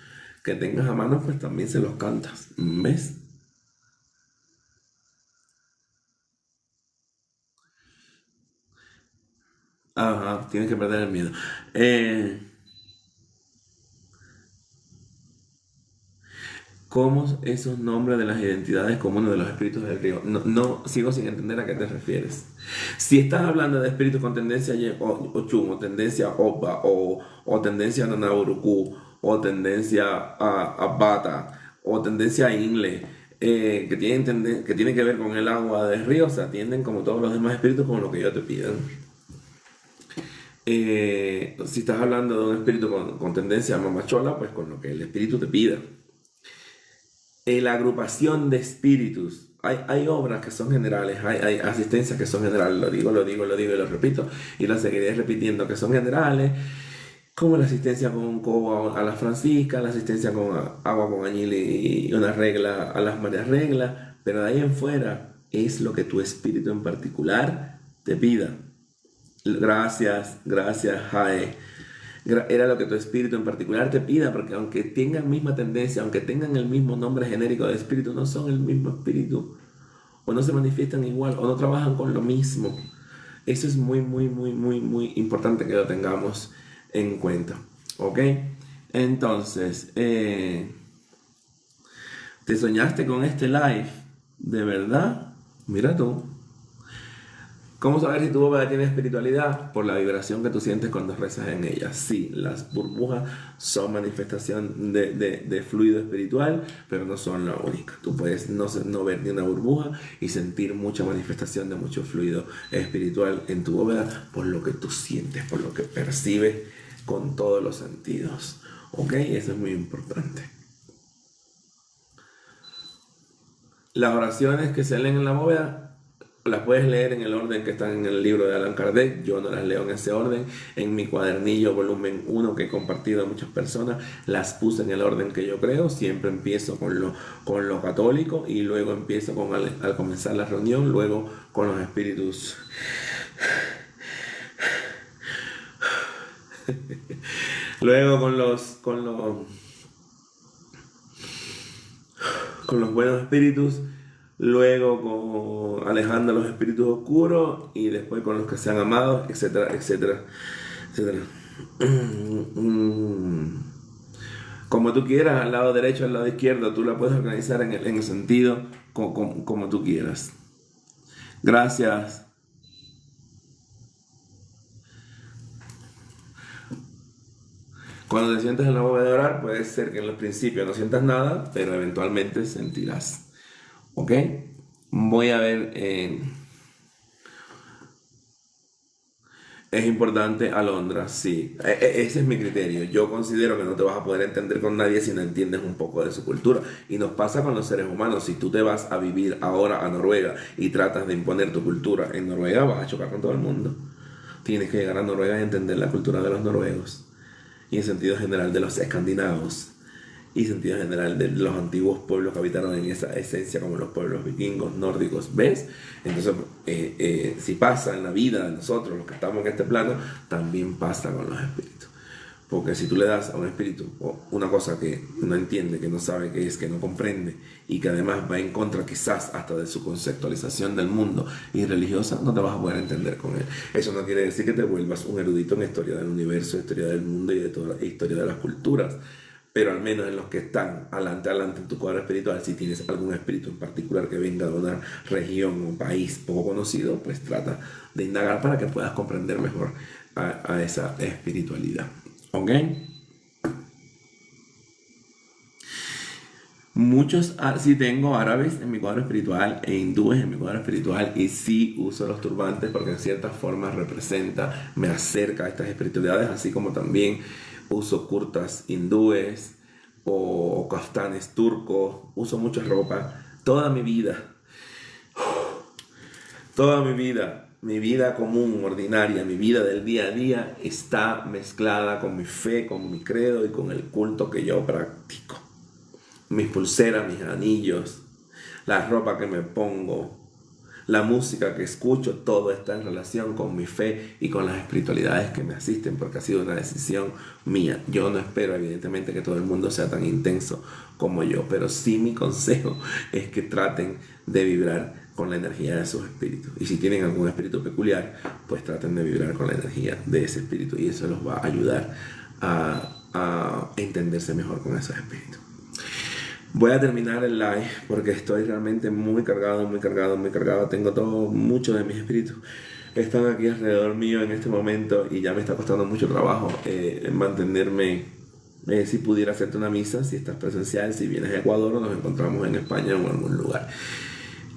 Speaker 1: que tengas a mano, pues también se los cantas. ¿Ves? Ajá, tienes que perder el miedo. Eh, cómo esos nombres de las identidades comunes de los espíritus del río. No sigo sin entender a qué te refieres. Si estás hablando de espíritus con tendencia Ochun, o tendencia Opa, o tendencia Nanaburuku, o tendencia a Bata, o tendencia a Inle, que tienen que ver con el agua del río, se atienden como todos los demás espíritus con lo que ellos te pidan. Si estás hablando de un espíritu con tendencia a mamachola, pues con lo que el espíritu te pida. La agrupación de espíritus, hay obras que son generales, hay asistencias que son generales, lo digo y lo repito, y lo seguiré repitiendo, que son generales, como la asistencia con un cobo a las franciscas, la asistencia con agua con añil y una regla a las Marías Regla, pero de ahí en fuera es lo que tu espíritu en particular te pida. Gracias, Jae. Era lo que tu espíritu en particular te pida, porque aunque tengan misma tendencia, aunque tengan el mismo nombre genérico de espíritu, no son el mismo espíritu, o no se manifiestan igual, o no trabajan con lo mismo. Eso es muy importante que lo tengamos en cuenta, ¿ok? Entonces, ¿te soñaste con este live? ¿De verdad? Mira tú. ¿Cómo saber si tu bóveda tiene espiritualidad? Por la vibración que tú sientes cuando rezas en ella. Sí, las burbujas son manifestación de fluido espiritual, pero no son la única. Tú puedes no ver ni una burbuja y sentir mucha manifestación de mucho fluido espiritual en tu bóveda por lo que tú sientes, por lo que percibes con todos los sentidos. ¿Ok? Eso es muy importante. Las oraciones que se leen en la bóveda las puedes leer en el orden que están en el libro de Allan Kardec. Yo no las leo en ese orden. En mi cuadernillo volumen 1 que he compartido a muchas personas, las puse en el orden que yo creo. Siempre empiezo con lo católico y luego empiezo al comenzar la reunión, luego con los espíritus. Luego con los buenos espíritus, luego alejando a los espíritus oscuros y después con los que sean amados, etcétera, etcétera, etcétera. Como tú quieras, al lado derecho, al lado izquierdo, tú la puedes organizar en el sentido como tú quieras. Gracias. Cuando te sientas en la bóveda de orar, puede ser que en los principios no sientas nada, pero eventualmente sentirás. ¿Ok? Voy a ver. Es importante Alondra, sí. Ese es mi criterio. Yo considero que no te vas a poder entender con nadie si no entiendes un poco de su cultura. Y nos pasa con los seres humanos. Si tú te vas a vivir ahora a Noruega y tratas de imponer tu cultura en Noruega, vas a chocar con todo el mundo. Tienes que llegar a Noruega y entender la cultura de los noruegos. Y en sentido general de los escandinavos. Y en sentido general de los antiguos pueblos que habitaron en esa esencia como los pueblos vikingos, nórdicos, ¿ves? Entonces, si pasa en la vida de nosotros, los que estamos en este plano, también pasa con los espíritus. Porque si tú le das a un espíritu una cosa que no entiende, que no sabe qué es, que no comprende, y que además va en contra quizás hasta de su conceptualización del mundo y religiosa, no te vas a poder entender con él. Eso no quiere decir que te vuelvas un erudito en historia del universo, historia del mundo y de toda la historia de las culturas. Pero al menos en los que están adelante en tu cuadro espiritual, si tienes algún espíritu en particular que venga de una región o país poco conocido, pues trata de indagar para que puedas comprender mejor a esa espiritualidad. ¿Ok? Sí tengo árabes en mi cuadro espiritual e hindúes en mi cuadro espiritual, y sí uso los turbantes porque en cierta forma me acerca a estas espiritualidades, así como también uso kurtas hindúes o kaftanes turcos. Uso mucha ropa. Toda mi vida, mi vida común, ordinaria, mi vida del día a día está mezclada con mi fe, con mi credo y con el culto que yo practico. Mis pulseras, mis anillos, la ropa que me pongo, la música que escucho, todo está en relación con mi fe y con las espiritualidades que me asisten, porque ha sido una decisión mía. Yo no espero, evidentemente, que todo el mundo sea tan intenso como yo, pero sí mi consejo es que traten de vibrar con la energía de sus espíritus. Y si tienen algún espíritu peculiar, pues traten de vibrar con la energía de ese espíritu, y eso los va a ayudar a entenderse mejor con esos espíritus. Voy a terminar el live porque estoy realmente muy cargado, muy cargado, muy cargado. Tengo todo, muchos de mis espíritus están aquí alrededor mío en este momento y ya me está costando mucho trabajo mantenerme. Si pudiera hacerte una misa, si estás presencial, si vienes a Ecuador o nos encontramos en España o en algún lugar.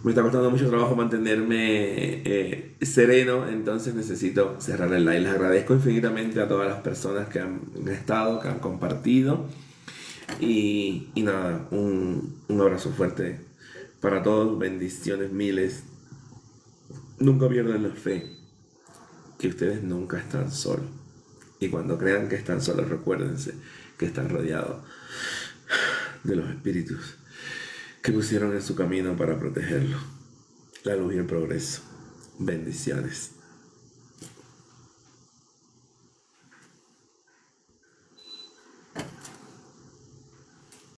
Speaker 1: Me está costando mucho trabajo mantenerme sereno, entonces necesito cerrar el live. Les agradezco infinitamente a todas las personas que han estado, que han compartido. Y nada, un abrazo fuerte para todos, bendiciones miles. Nunca pierdan la fe, que ustedes nunca están solos. Y cuando crean que están solos, recuérdense que están rodeados de los espíritus que pusieron en su camino para protegerlo. La luz y el progreso. Bendiciones.